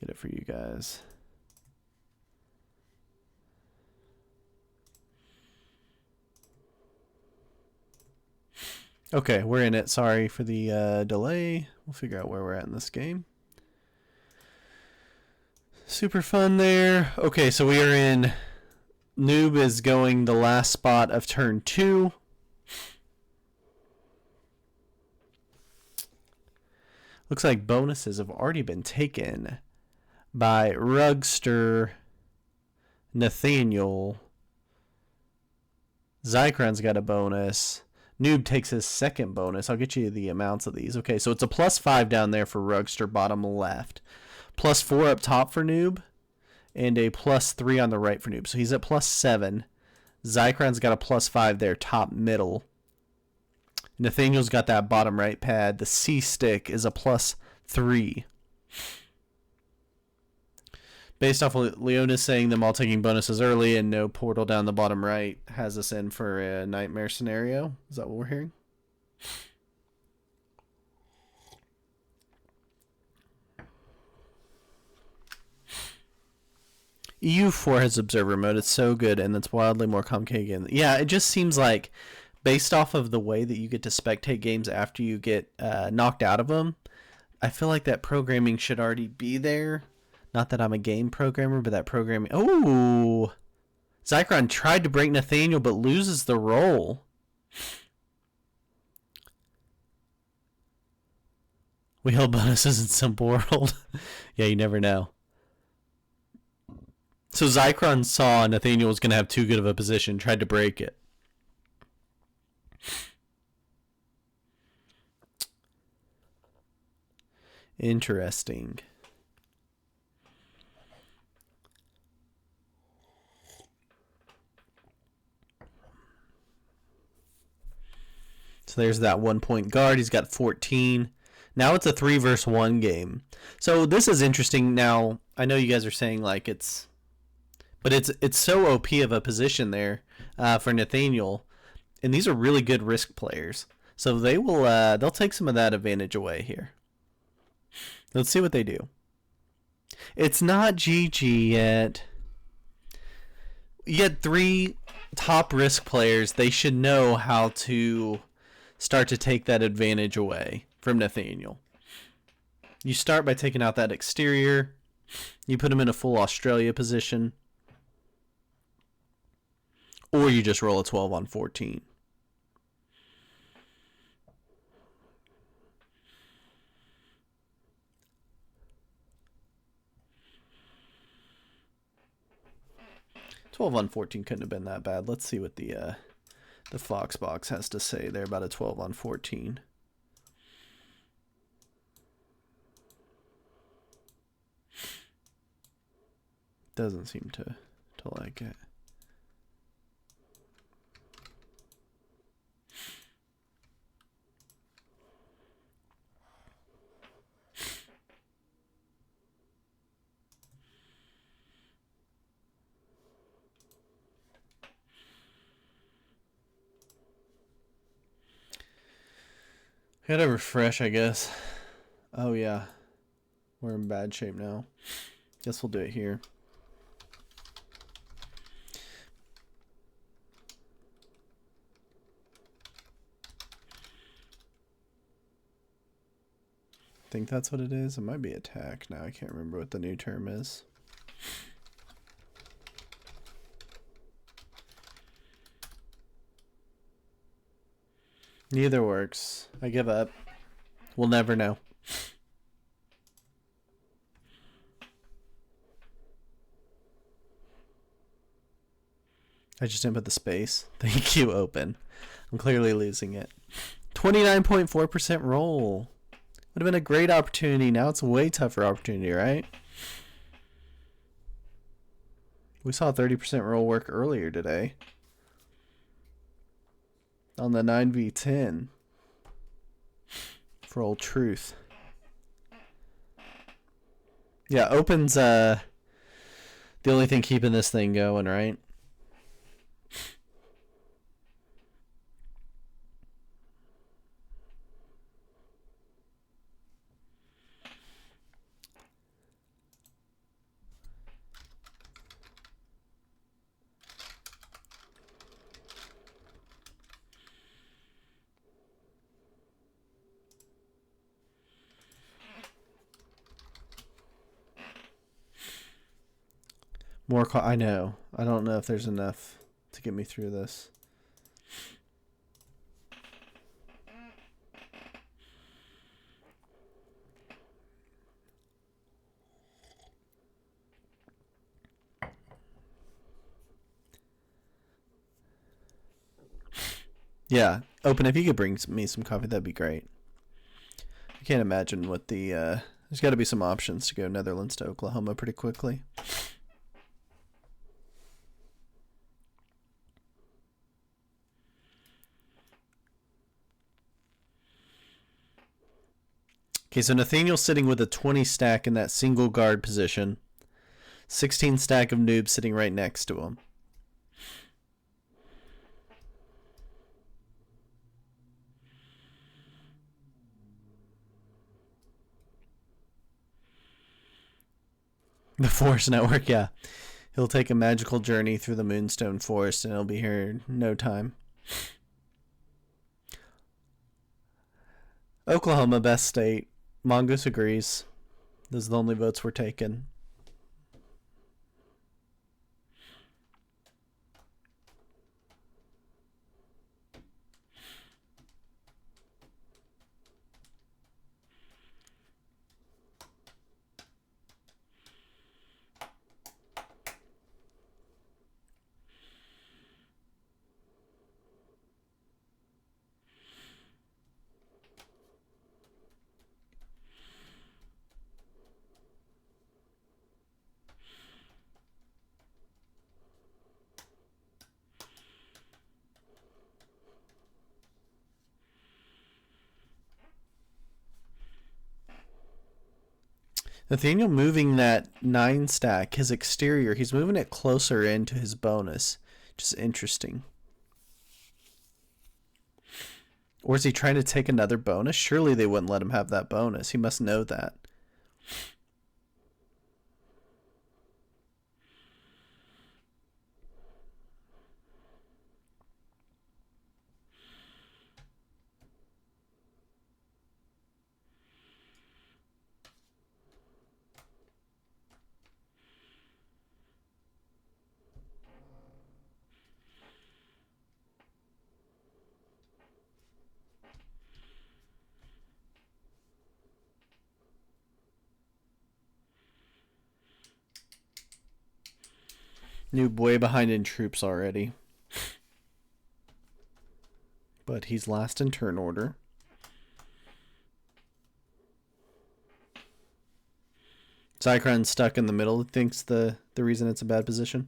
Get it for you guys. Okay, we're in it. Sorry for the delay. We'll figure out where we're at in this game. Super fun there. Okay, so we are in... Noob is going the last spot of turn 2. Looks like bonuses have already been taken by Rugster, Nathaniel. Zycron's got a bonus. Noob takes his second bonus. I'll get you the amounts of these. Okay, so it's a +5 down there for Rugster, bottom left. +4 up top for Noob. And a +3 on the right for Noob. So he's at +7. Zycron's got a +5 there, top middle. Nathaniel's got that bottom right pad. The C stick is a +3. Based off of Leonis saying them all taking bonuses early and no portal down the bottom right has us in for a nightmare scenario. Is that what we're hearing? EU4 has observer mode. It's so good and it's wildly more complicated. Yeah, it just seems like based off of the way that you get to spectate games after you get knocked out of them, I feel like that programming should already be there. Not that I'm a game programmer, but that programming... Oh! Zycron tried to break Nathaniel, but loses the roll. We held bonuses in Simple World. Yeah, you never know. So Zycron saw Nathaniel was going to have too good of a position, tried to break it. Interesting. So there's that 1 point guard. He's got 14. Now it's a 3 versus 1 game. So this is interesting. Now, I know you guys are saying like it's so OP of a position there for Nathaniel. And these are really good risk players. So they'll take some of that advantage away here. Let's see what they do. It's not GG yet. You get 3 top risk players. They should know how to start to take that advantage away from Nathaniel. You start by taking out that exterior. You put him in a full Australia position. Or you just roll a 12 on 14. On 14 couldn't have been that bad. Let's see what the Fox box has to say there about a 12 on 14. Doesn't seem to like it. Gotta refresh, I guess. Oh, yeah. We're in bad shape now. Guess we'll do it here. I think that's what it is. It might be attack now. I can't remember what the new term is. Neither works. I give up. We'll never know. I just didn't put the space. Thank you, open. I'm clearly losing it. 29.4% roll. Would have been a great opportunity. Now it's a way tougher opportunity, right? We saw 30% roll work earlier today. On the 9v10. For old truth. Yeah, open's the only thing keeping this thing going, right? More I know. I don't know if there's enough to get me through this. Yeah, open. If you could bring me some coffee, that'd be great. I can't imagine what the there's got to be some options to go Netherlands to Oklahoma pretty quickly. Okay, so Nathaniel's sitting with a 20 stack in that single guard position. 16 stack of noobs sitting right next to him. The Forest Network, yeah. He'll take a magical journey through the Moonstone Forest and he'll be here in no time. Oklahoma, best state. Mongoose agrees. Those are the only votes we're taking. Nathaniel moving that 9 stack, his exterior, he's moving it closer into his bonus. Just interesting. Or is he trying to take another bonus? Surely they wouldn't let him have that bonus. He must know that. Noob way behind in troops already. But he's last in turn order. Zycron's stuck in the middle. Thinks the reason it's a bad position.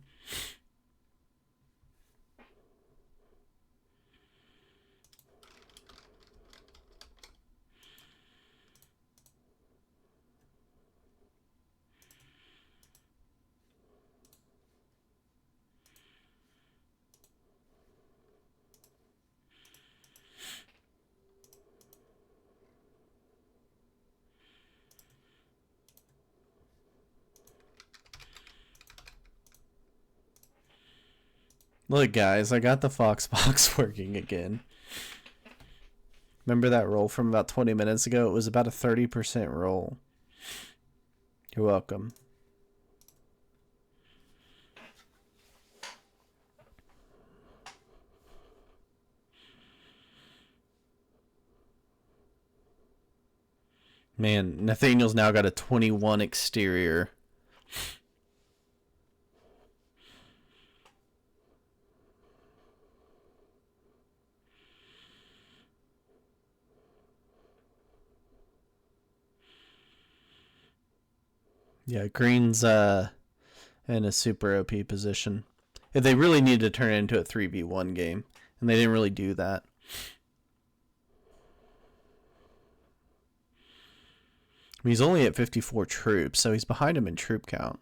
Look, guys, I got the Fox box working again. Remember that roll from about 20 minutes ago? It was about a 30% roll. You're welcome. Man, Nathaniel's now got a 21 exterior. Yeah, Green's in a super OP position. If they really need to turn it into a 3v1 game, and they didn't really do that. I mean, he's only at 54 troops, so he's behind him in troop count.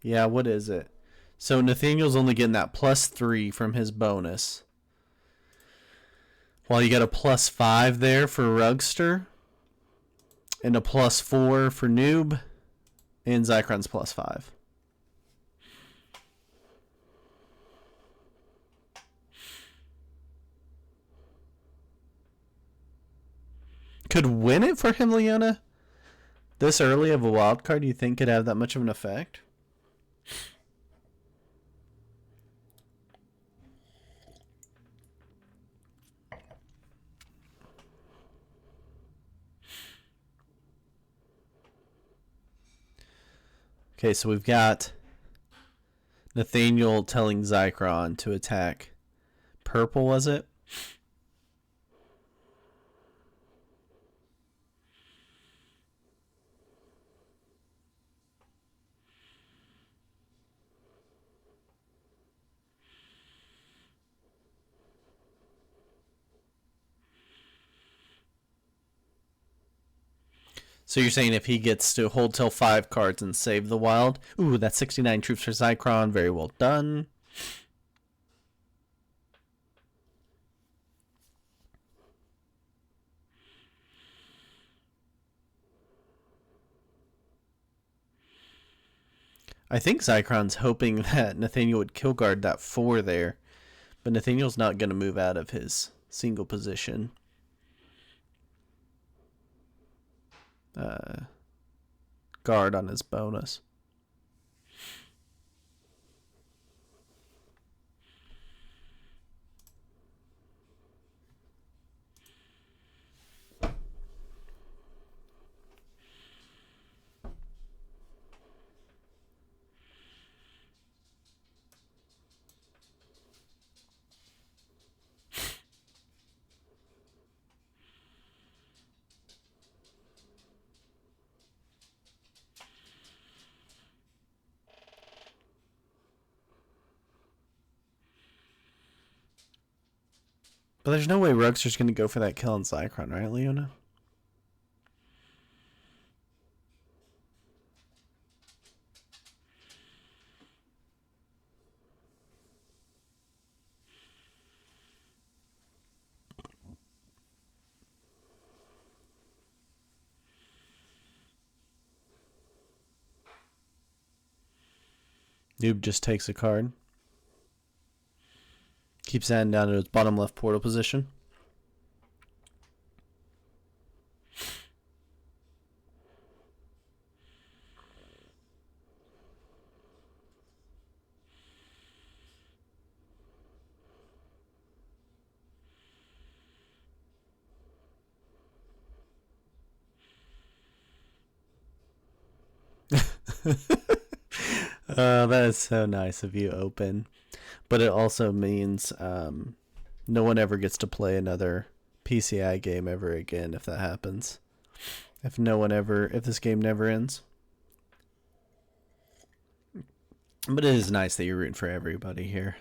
Yeah, what is it? So Nathaniel's only getting that +3 from his bonus. While you got a +5 there for Rugster. And a +4 for Noob. And Zycron's +5. Could win it for him, Leona? This early of a wild card, you think could have that much of an effect? Okay, so we've got Nathaniel telling Zycron to attack purple, was it? So you're saying if he gets to hold till 5 cards and save the wild, ooh, that's 69 troops for Zycron. Very well done. I think Zycron's hoping that Nathaniel would kill guard that 4 there, but Nathaniel's not going to move out of his single position. Guard on his bonus. But there's no way Rugster's going to go for that kill on Zycron, right, Leona? Noob just takes a card. Keeps adding down to its bottom left portal position. That is so nice of you, Open. But it also means no one ever gets to play another PCI game ever again if that happens. If this game never ends. But it is nice that you're rooting for everybody here.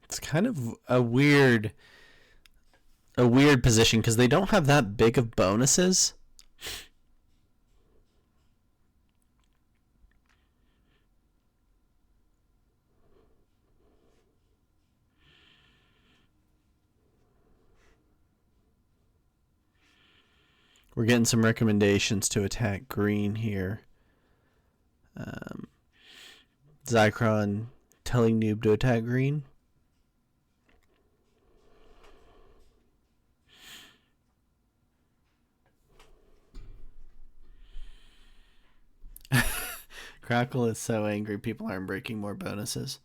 It's kind of a weird position because they don't have that big of bonuses. We're getting some recommendations to attack green here. Zycron telling Noob to attack green. Crackle is so angry people aren't breaking more bonuses.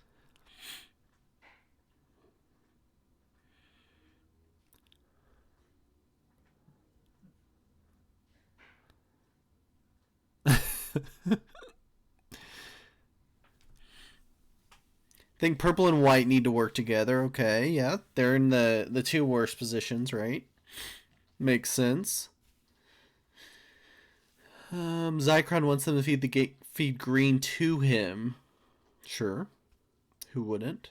Think purple and white need to work together. Okay, yeah. They're in the two worst positions, right? Makes sense. Zycron wants them to feed green to him. Sure. Who wouldn't?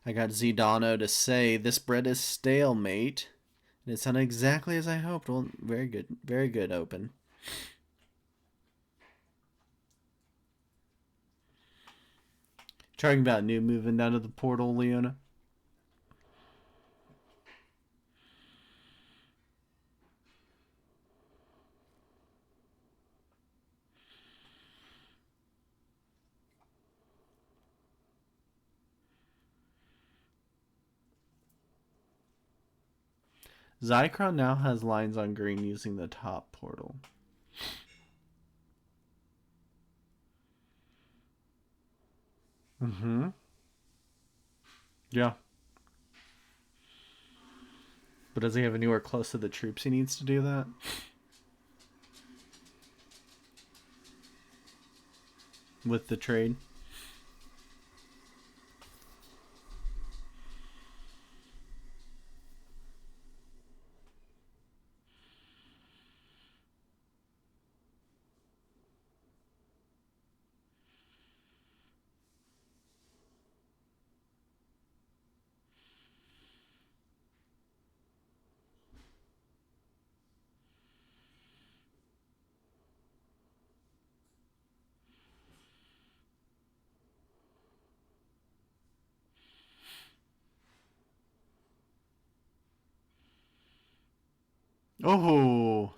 I got Zidano to say this bread is stale, mate. And it sounded exactly as I hoped. Well, very good. Very good, Open. Talking about Noob moving down to the portal, Leona. Zycron now has lines on green using the top portal. Mm-hmm. Yeah. But does he have anywhere close to the troops he needs to do that? With the trade? Oh,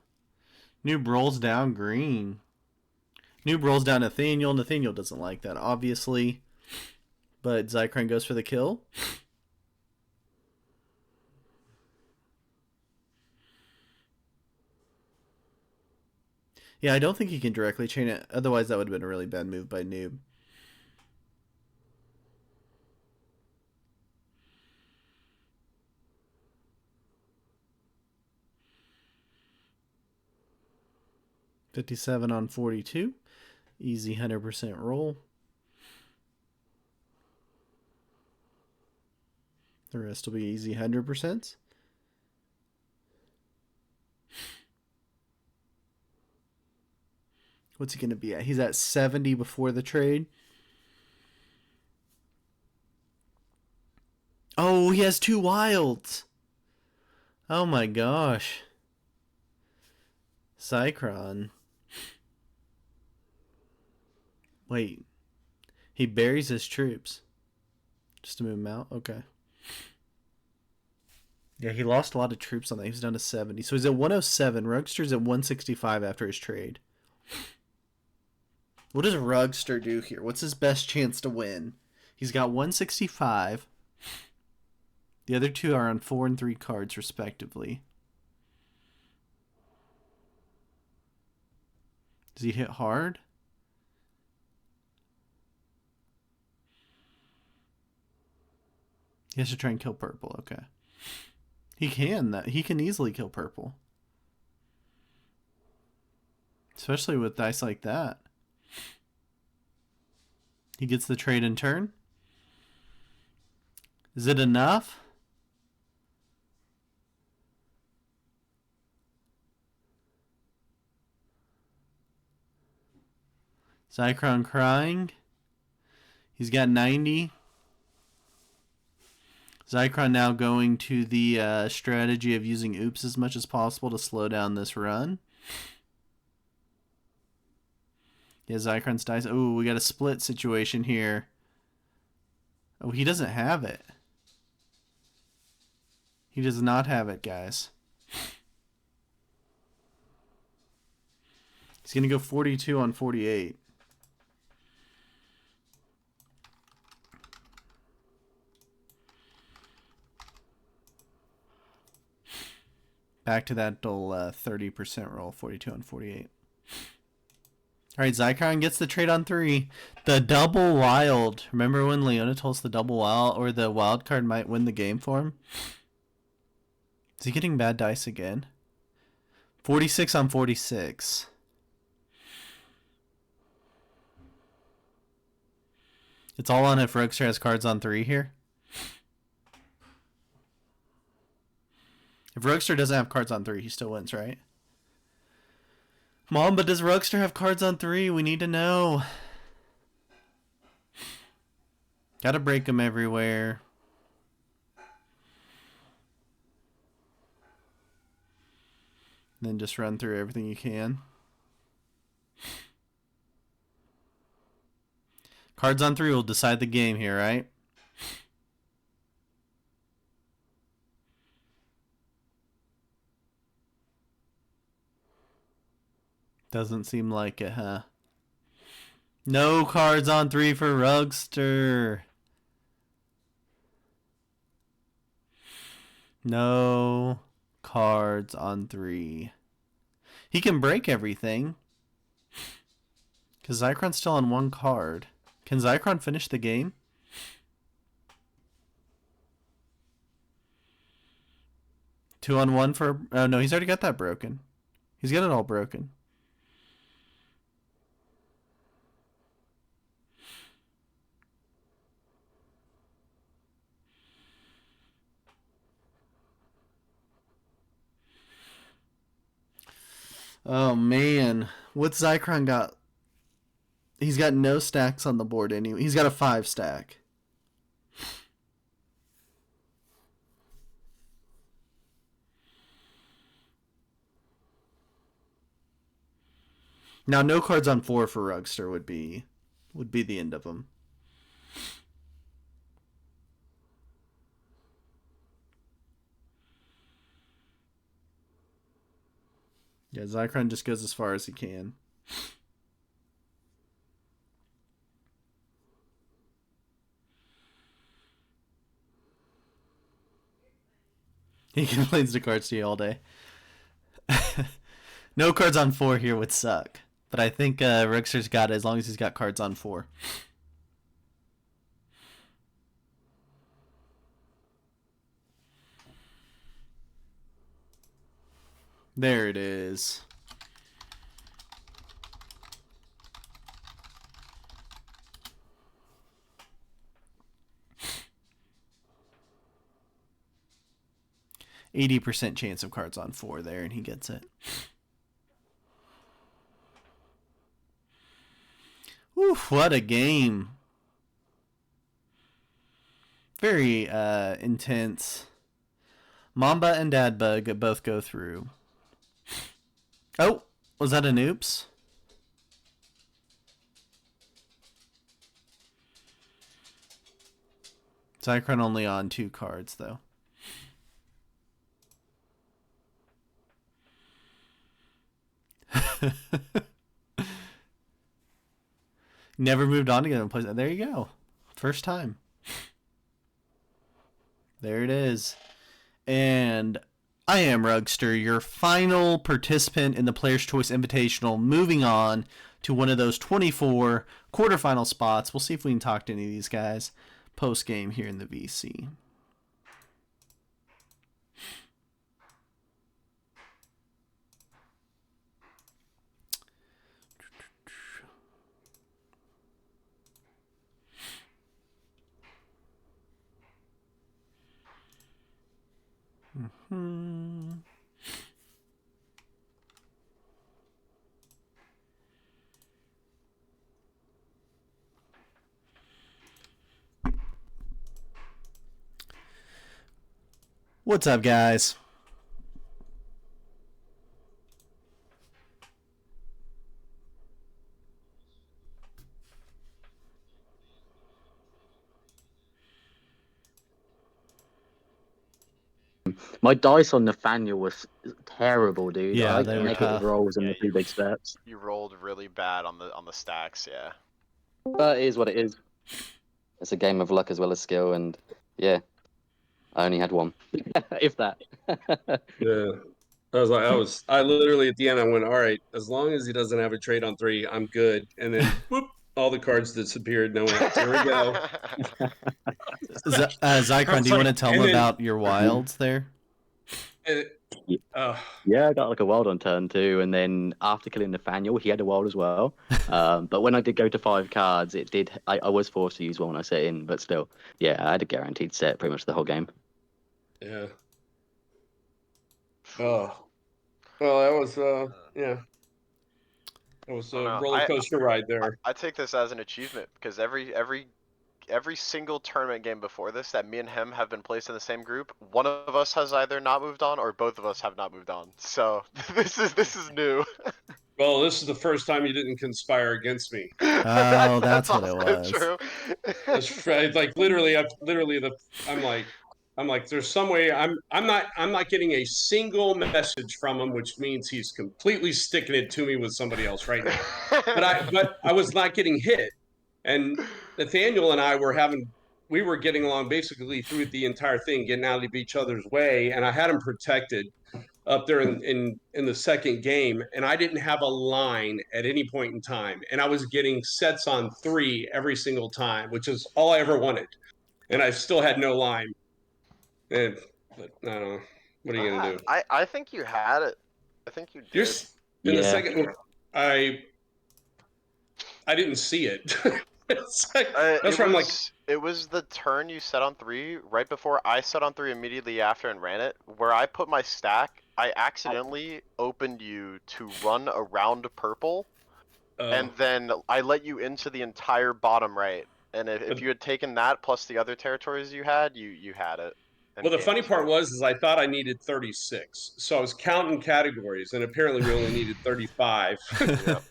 Noob rolls down green. Noob rolls down Nathaniel. Nathaniel doesn't like that, obviously. But Zycron goes for the kill. Yeah, I don't think he can directly chain it. Otherwise, that would have been a really bad move by Noob. 57 on 42. Easy 100% roll. The rest will be easy 100%. What's he going to be at? He's at 70 before the trade. Oh, he has 2 wilds. Oh my gosh. Cycron. Wait. He buries his troops. Just to move him out? Okay. Yeah, he lost a lot of troops on that. He was down to 70. So he's at 107. Rugster's at 165 after his trade. What does Rugster do here? What's his best chance to win? He's got 165. The other two are on 4 and 3 cards, respectively. Does he hit hard? He has to try and kill purple. Okay. He can. He can easily kill purple. Especially with dice like that. He gets the trade in turn. Is it enough? Zycron crying. He's got 90. Zycron now going to the strategy of using oops as much as possible to slow down this run. Yeah, Zycron's dice. Oh, we got a split situation here. Oh, he doesn't have it. He does not have it, guys. He's going to go 42 on 48. Back to that dull 30% roll, 42 on 48. All right, Zycron gets the trade on 3. The double wild. Remember when Leona told us the double wild or the wild card might win the game for him? Is he getting bad dice again? 46 on 46. It's all on if Rugster has cards on 3 here. If Rugster doesn't have cards on 3, he still wins, right? Mom, but does Rugster have cards on 3? We need to know. Gotta break them everywhere. Then just run through everything you can. Cards on 3 will decide the game here, right? Doesn't seem like it, huh? No cards on 3 for Rugster. No cards on 3. He can break everything. Because Zycron's still on 1 card. Can Zycron finish the game? Two on 1 for... Oh, no, he's already got that broken. He's got it all broken. Oh, man. What's Zycron got? He's got no stacks on the board anyway. He's got a 5 stack. Now, no cards on 4 for Rugster would be the end of him. Yeah, Zycron just goes as far as he can. He complains to cards to you all day. No cards on 4 here would suck. But I think Rugster's got it as long as he's got cards on 4. There it is. 80% chance of cards on 4 there, and he gets it. Oof, what a game. Very intense. Mamba and Dadbug both go through. Oh, was that an oops? Zycron only on 2 cards, though. Never moved on to get him place. There you go. First time. There it is. And I am Rugster, your final participant in the Player's Choice Invitational, moving on to one of those 24 quarterfinal spots. We'll see if we can talk to any of these guys post-game here in the VC. What's up, guys? My dice on Nathaniel was terrible, dude. Yeah, I they had were negative tough. rolls and the two big steps. You rolled really bad on the stacks, yeah. But it is what it is. It's a game of luck as well as skill, and yeah, I only had one, if that. Yeah. I literally at the end I went, all right, as long as he doesn't have a trade on 3, I'm good. And then whoop, all the cards disappeared. No one, here we go. Zycron, do you want to tell them about your wilds there? Yeah, I got like a wild on turn 2, and then after killing Nathaniel, he had a wild as well. But when I did go to 5 cards, it did. I was forced to use one when I set in, but still, yeah, I had a guaranteed set pretty much the whole game. Yeah. Oh. Well, that was yeah. It was a roller coaster ride there. I take this as an achievement because every single tournament game before this that me and him have been placed in the same group, one of us has either not moved on or both of us have not moved on. So this is new. Well, this is the first time you didn't conspire against me. Oh, that's what it also was. True. That's right. Like I'm like, there's some way I'm not getting a single message from him, which means he's completely sticking it to me with somebody else right now. But I was not getting hit. And Nathaniel and I we were getting along basically through the entire thing, getting out of each other's way, and I had him protected up there in the second game, and I didn't have a line at any point in time, and I was getting sets on 3 every single time, which is all I ever wanted, and I still had no line. And but I don't know. What are you gonna do? I think you had it. I think you did. The second, I didn't see it. That's where I'm like, it was the turn you set on 3 right before I set on 3 immediately after and ran it. Where I put my stack, I accidentally opened you to run around purple, and then I let you into the entire bottom right. And if you had taken that plus the other territories you had, you had it. Well, the funny part is I thought I needed 36, so I was counting categories, and apparently we only needed 35. Yep.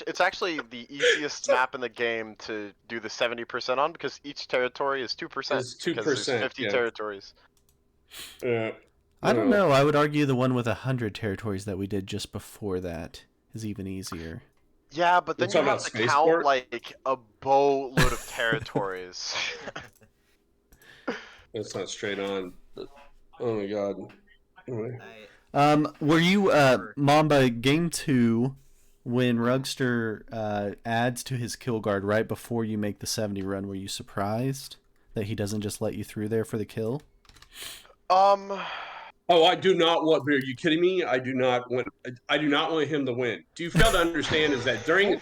It's actually the easiest map in the game to do the 70% on because each territory is 2%. It's 2%. Because there's 50 territories. Yeah. I don't know. I would argue the one with 100 territories that we did just before that is even easier. Yeah, but then you have to count like a boatload of territories. That's not straight on. Oh my god. Anyway. Were you Mamba game 2 when Rugster adds to his kill guard right before you make the 70 run? Were you surprised that he doesn't just let you through there for the kill? Oh, I do not want. Are you kidding me? I do not want him to win. Do you fail to understand is that during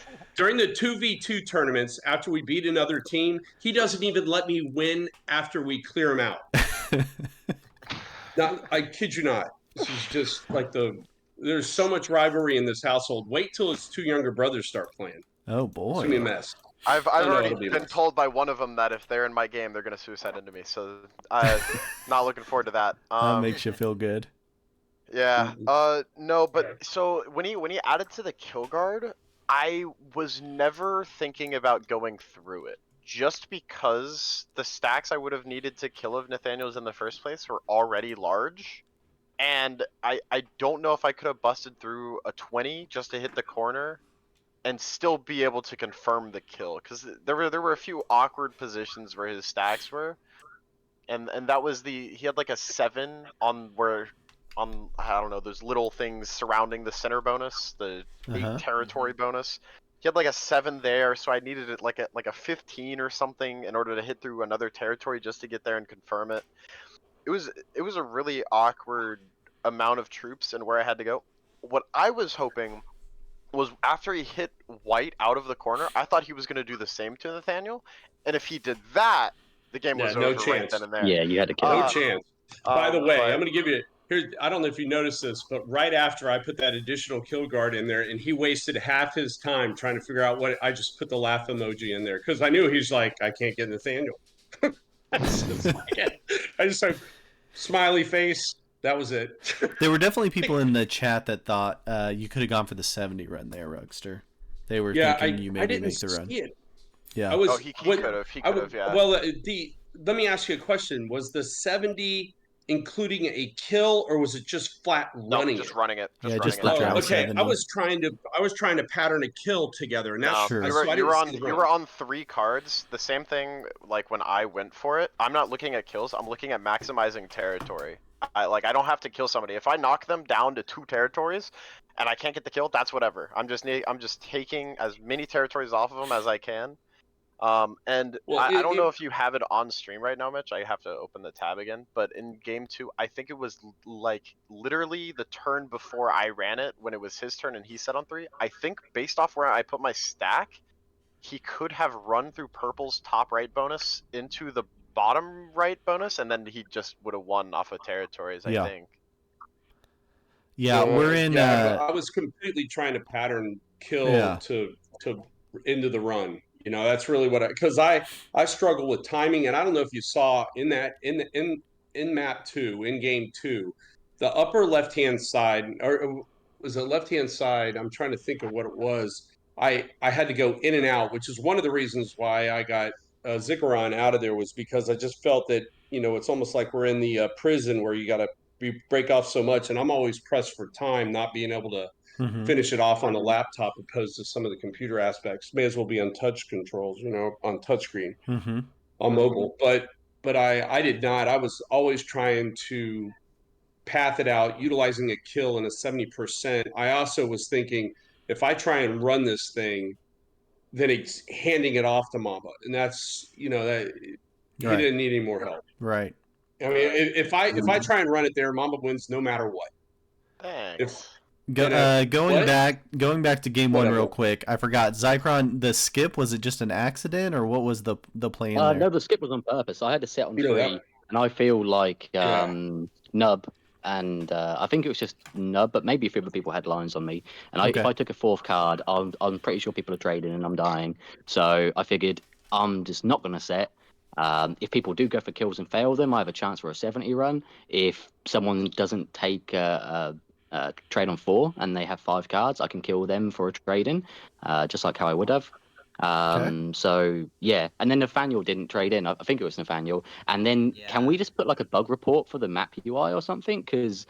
the 2v2 tournaments, after we beat another team, he doesn't even let me win after we clear him out. I kid you not. This is just like there's so much rivalry in this household. Wait till his two younger brothers start playing. Oh It's gonna be a boy. mess. I've I know already it'll be a been mess. told by one of them that if they're in my game, they're gonna suicide into me. So I not looking forward to that. That makes you feel good. Yeah. No, but so when he added to the kill guard, I was never thinking about going through it. Just because the stacks I would have needed to kill of Nathaniel's in the first place were already large. And I don't know if I could have busted through a 20 just to hit the corner and still be able to confirm the kill. Because there were a few awkward positions where his stacks were. And that was he had like a 7 on I don't know, those little things surrounding the center bonus, the 8 territory bonus. He had like a 7 there, so I needed it like a 15 or something in order to hit through another territory just to get there and confirm it. It was a really awkward amount of troops and where I had to go. What I was hoping was after he hit white out of the corner, I thought he was going to do the same to Nathaniel, and if he did that, the game was No over right chance. then and there. Yeah, you had to kill No him. chance. By the way, But I'm going to give you here. I don't know if you noticed this, but right after I put that additional kill guard in there, and he wasted half his time trying to figure out what I just put the laugh emoji in there because I knew he's like, I can't get Nathaniel. I just like smiley face. That was it. There were definitely people in the chat that thought you could have gone for the 70 run there, Rugster. They were thinking you I maybe didn't make the run. see it. Yeah. I was. oh, he could have. He could have. Yeah. Well, let me ask you a question. Was the 70 including a kill, or was it just flat No, running just it? running it. Just Yeah, running just it. the Oh, drow okay. 70. I was trying to pattern a kill together, and that's No, Sure. so I didn't see the you run. were on 3 cards. The same thing like when I went for it. I'm not looking at kills. I'm looking at maximizing territory. I don't have to kill somebody. If I knock them down to 2 territories and I can't get the kill, that's whatever. I'm just taking as many territories off of them as I can. And Well, I don't know if you have it on stream right now, Mitch. I have to open the tab again. But in game 2, I think it was like literally the turn before I ran it when it was his turn and he set on 3. I think based off where I put my stack, he could have run through purple's top right bonus into the bottom right bonus, and then he just would have won off of territories, I Yeah. think. Yeah, we're in. Yeah, I was completely trying to pattern kill Yeah. to into the run. You know, that's really what because I struggle with timing, and I don't know if you saw in that in map 2 in game 2, the upper left hand side or was it left hand side? I'm trying to think of what it was. I had to go in and out, which is one of the reasons why I got Zikaron out of there was because I just felt that it's almost like we're in the prison where you got to break off so much, and I'm always pressed for time, not being able to Mm-hmm. finish it off on the laptop opposed to some of the computer aspects. May as well be on touch controls, on touchscreen, Mm-hmm. on mobile. But I did not. I was always trying to path it out, utilizing a kill in a 70%. I also was thinking if I try and run this thing, then it's handing it off to Mamba, and that's that he Right. didn't need any more help. Right. I mean, if I try and run it there, Mamba wins no matter what. Thanks. Going what? back to game 1 Whatever. real quick. I forgot. Zycron, the skip, was it just an accident or what was the plan there? No, the skip was on purpose. I had to set on You know 3, that. and I feel like Yeah. Nub, and I think it was just Nub, but maybe a few other people had lines on me. And Okay. if I took a 4th card, I'm pretty sure people are trading and I'm dying. So I figured I'm just not going to set. If people do go for kills and fail them, I have a chance for a 70 run. If someone doesn't take trade on 4 and they have 5 cards, I can kill them for a trade in, just like how I would have. So yeah, and then Nathaniel didn't trade in. I think it was Nathaniel. And then can we just put like a bug report for the map UI or something? Because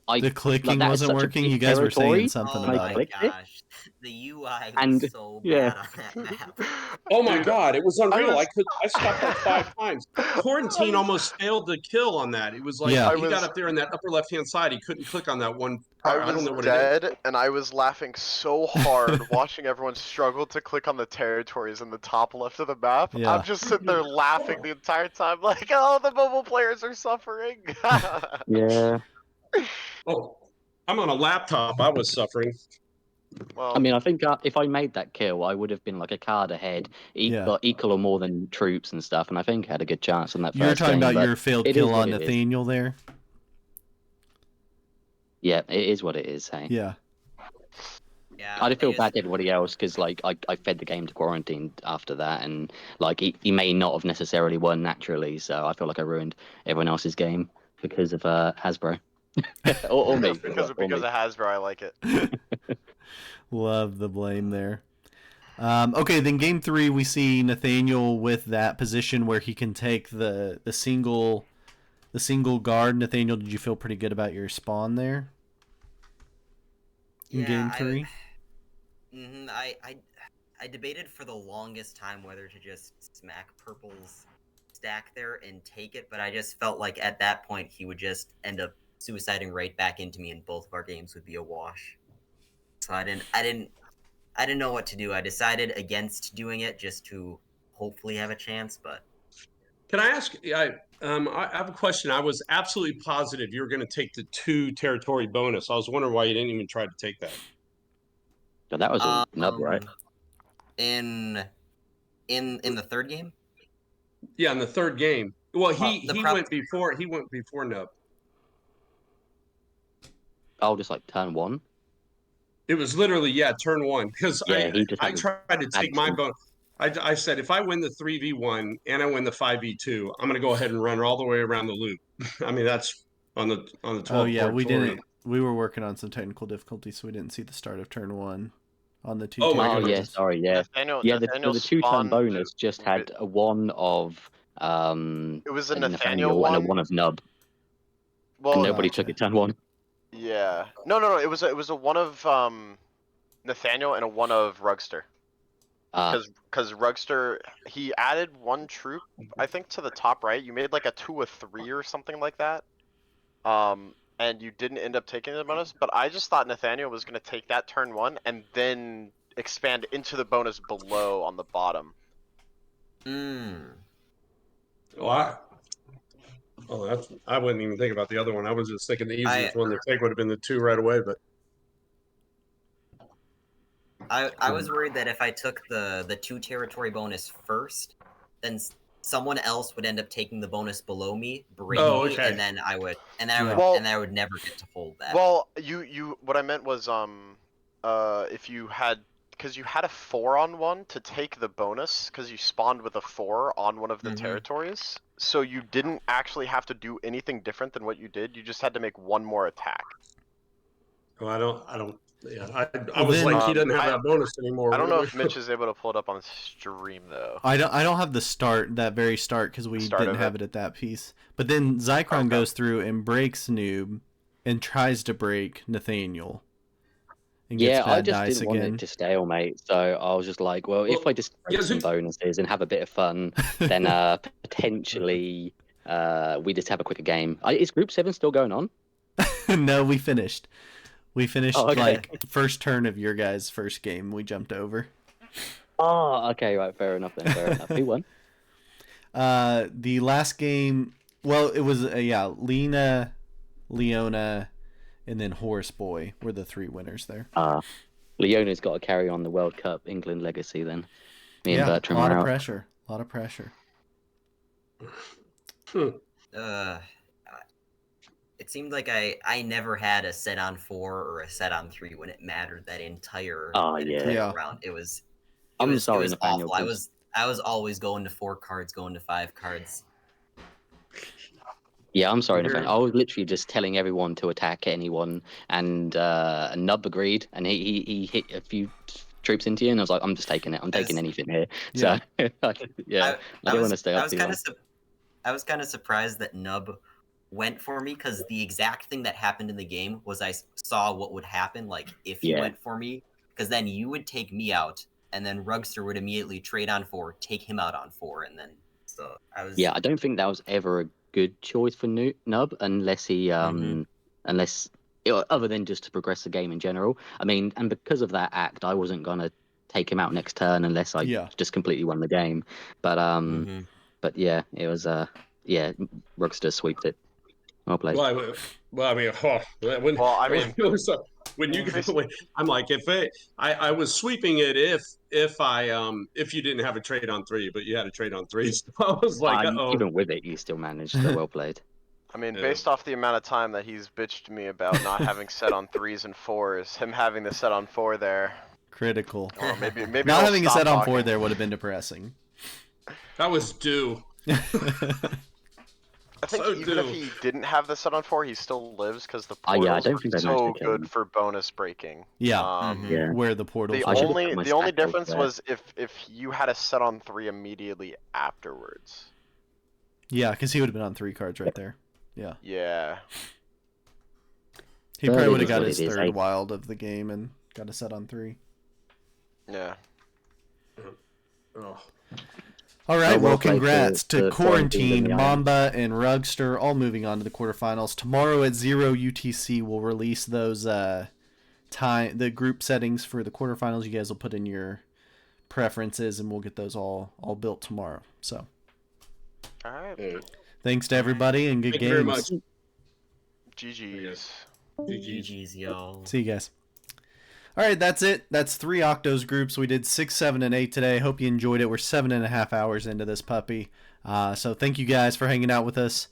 the clicking that is wasn't such a working. big You guys were territory. saying something Oh I about my it. clicked it. gosh, the UI And, was so yeah. bad on that map. Oh my Dude, god, it was unreal. was- I stopped like 5 times. Quarantine almost failed the kill on that. It was like Yeah. he got up there in that upper left hand side. He couldn't click on that one I part. I don't was know what it is. dead, and I was laughing so hard watching everyone struggle to click on the territories in the top left of the map. Yeah. I'm just sitting there laughing the entire time, like, oh, the mobile players are suffering. Yeah. Oh, I'm on a laptop. I was suffering. Well, I mean, I think if I made that kill, I would have been like a card ahead, Yeah. equal or more than troops and stuff. And I think I had a good chance on that You were first talking game. about but your failed it kill is what on it is. Nathaniel there? Yeah, it is what it is. Hey, Yeah. Yeah, I feel they bad just to everybody else because like I fed the game to quarantine after that, and like he may not have necessarily won naturally, so I feel like I ruined everyone else's game because of Hasbro or me, because or because me. of Hasbro, I like it. Love the blame there. Okay, then game 3 we see Nathaniel with that position where he can take the single guard. Nathaniel, did you feel pretty good about your spawn there in yeah, game 3? I debated for the longest time whether to just smack Purple's stack there and take it, but I just felt like at that point he would just end up suiciding right back into me, and both of our games would be a wash. So I didn't know what to do. I decided against doing it just to hopefully have a chance, but Can I ask? I have a question. I was absolutely positive you were going to take the 2 territory bonus. I was wondering why you didn't even try to take that. So that was all nub, right? um in in the third game, Yeah, in the third game. Well, well, he went before Nub. Oh, just like turn 1. It was literally turn 1 because Yeah, he just I had tried to take my absent. bonus. I said if I win the 3v1 and I win the 5v2, I'm going to go ahead and run all the way around the loop. I mean that's on the 12 Oh yeah, we territorium. didn't. We were working on some technical difficulties, so we didn't see the start of turn 1 on the 2 Oh my Oh yeah, territories. goodness. sorry, yeah, yeah. Nathaniel The 2-turn spawned. bonus just had a 1 of It was a a Nathaniel Nathaniel and a 1 one. of nub, and Well, nobody took Gotcha. it turn 1. yeah. No. It was a one of Nathaniel and a one of Rugster. Uh, Because Rugster, he added one troop, I think, to the top right. You made like a 2 or 3 or something like that. And you didn't end up taking the bonus. But I just thought Nathaniel was gonna take that turn 1 and then expand into the bonus below on the bottom. Oh, I wouldn't even think about the other one. I was just thinking the easiest one to take would have been the 2 right away, but I was worried that if I took the 2 territory bonus first, then someone else would end up taking the bonus below me, break Oh, me, okay. and then I would Well- and I would never get to hold that. Well, what I meant was if you had, because you had a 4 on 1 to take the bonus because you spawned with a 4 on one of the Mhm. territories, so you didn't actually have to do anything different than what you did. You just had to make one more attack. well, I don't. Yeah, I Well, was then- like, he doesn't have that bonus anymore. I don't What know do if Mitch is able to pull it up on the stream though. I don't have the start, that very start, because we Start didn't of have it at that piece. But then Zycron Okay. goes through and breaks Noob and tries to break Nathaniel. And gets yeah, I bad just dice didn't want again. it to stalemate, so I was just like, well, if Well, I just break yeah, some so- bonuses and have a bit of fun, then potentially we just have a quicker game. Is Group 7 still going on? No, we finished. We finished Oh, okay. like first turn of your guys' first game. We jumped over. Oh, okay, right, fair enough then. Fair enough. Who won? The last game, well, it was Lena, Leona, and then Horse Boy were the 3 winners there. Leona's got to carry on the World Cup England legacy then. Me and Yeah, a Bertram lot are of out. pressure. A lot of pressure. It seemed like I never had a set on 4 or a set on 3 when it mattered that entire Oh, yeah. Yeah. round. It was I'm sorry, it was Nathaniel. awful. I was always going to 4 cards, going to 5 cards. Yeah, I'm sorry, Here. Nathaniel. I was literally just telling everyone to attack anyone, and Nub agreed, and he hit a few troops into you, and I was like, I'm just taking it. I'm taking anything here. Yeah. So, yeah, I didn't want to stay up too long. I was kind of surprised that Nub went for me because the exact thing that happened in the game was I saw what would happen, like if you Yeah. went for me, because then you would take me out, and then Rugster would immediately trade on 4, take him out on 4, and then so I was Yeah, I don't think that was ever a good choice for Nub unless he unless other than just to progress the game in general. I mean, and because of that act, I wasn't gonna take him out next turn unless I Yeah. just completely won the game. But Mhm. but yeah, it was Rugster sweeped it. Well played. Well, I mean, when, Well, I mean, it was, when you when, I'm like, I was sweeping it if you didn't have a trade on 3, but you had a trade on 3, so I was like, oh, Even with it, you still managed. So well played. I mean, Yeah. based off the amount of time that he's bitched to me about not having set on 3s and 4s, him having the set on 4 there. Critical. Well, maybe Not we'll having a stop set on 4 talking. there would have been depressing. That was due. I think So even if due. he didn't have the set on 4, he still lives because the Yeah, I portals don't are think I managed so to kill good him. for bonus breaking. Yeah. Yeah. Where the portals The I are. should have only kept my the only stack difference elsewhere. was if you had a set on 3 immediately afterwards. Yeah, because he would have been on 3 cards right there. Yeah. Yeah. He But probably it would have is got what his it is. third wild of the game and got a set on 3. Yeah. Oh. All right, well well, played congrats to to quarantine in Quarantine, the island. Mamba, and Rugster, all moving on to the quarterfinals. Tomorrow at 0 UTC, we'll release those the group settings for the quarterfinals. You guys will put in your preferences, and we'll get those all built tomorrow. So, All right. Yeah. thanks to everybody, and good Thank you very games. much. GG's. GG's. GG's, yo. See you guys. All right, that's it. That's 3 Octos groups. We did 6, 7, and 8 today. Hope you enjoyed it. We're 7.5 hours into this puppy. So thank you guys for hanging out with us.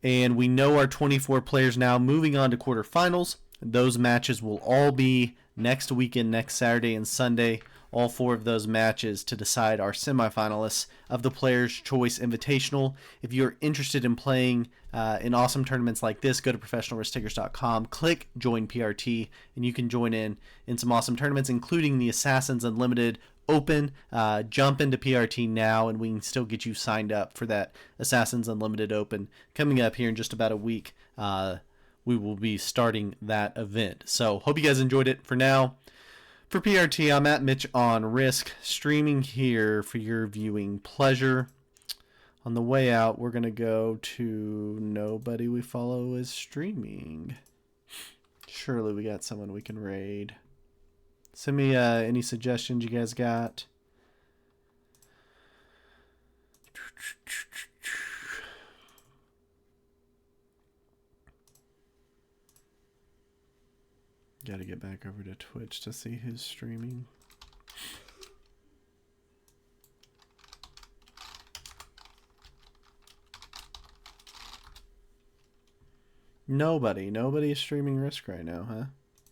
And we know our 24 players now moving on to quarterfinals. Those matches will all be next weekend, next Saturday and Sunday. All 4 of those matches to decide our semifinalists of the Players' Choice Invitational. If you're interested in playing in awesome tournaments like this, go to professionalrisktakers.com, click Join PRT, and you can join in some awesome tournaments, including the Assassins Unlimited Open. Jump into PRT now, and we can still get you signed up for that Assassins Unlimited Open coming up here in just about a week. We will be starting that event. So hope you guys enjoyed it. For now, for PRT, I'm at Mitch on Risk, streaming here for your viewing pleasure. On the way out, we're going to go to nobody we follow is streaming. Surely we got someone we can raid. Send me any suggestions you guys got. Got to get back over to Twitch to see who's streaming. Nobody is streaming Risk right now, huh?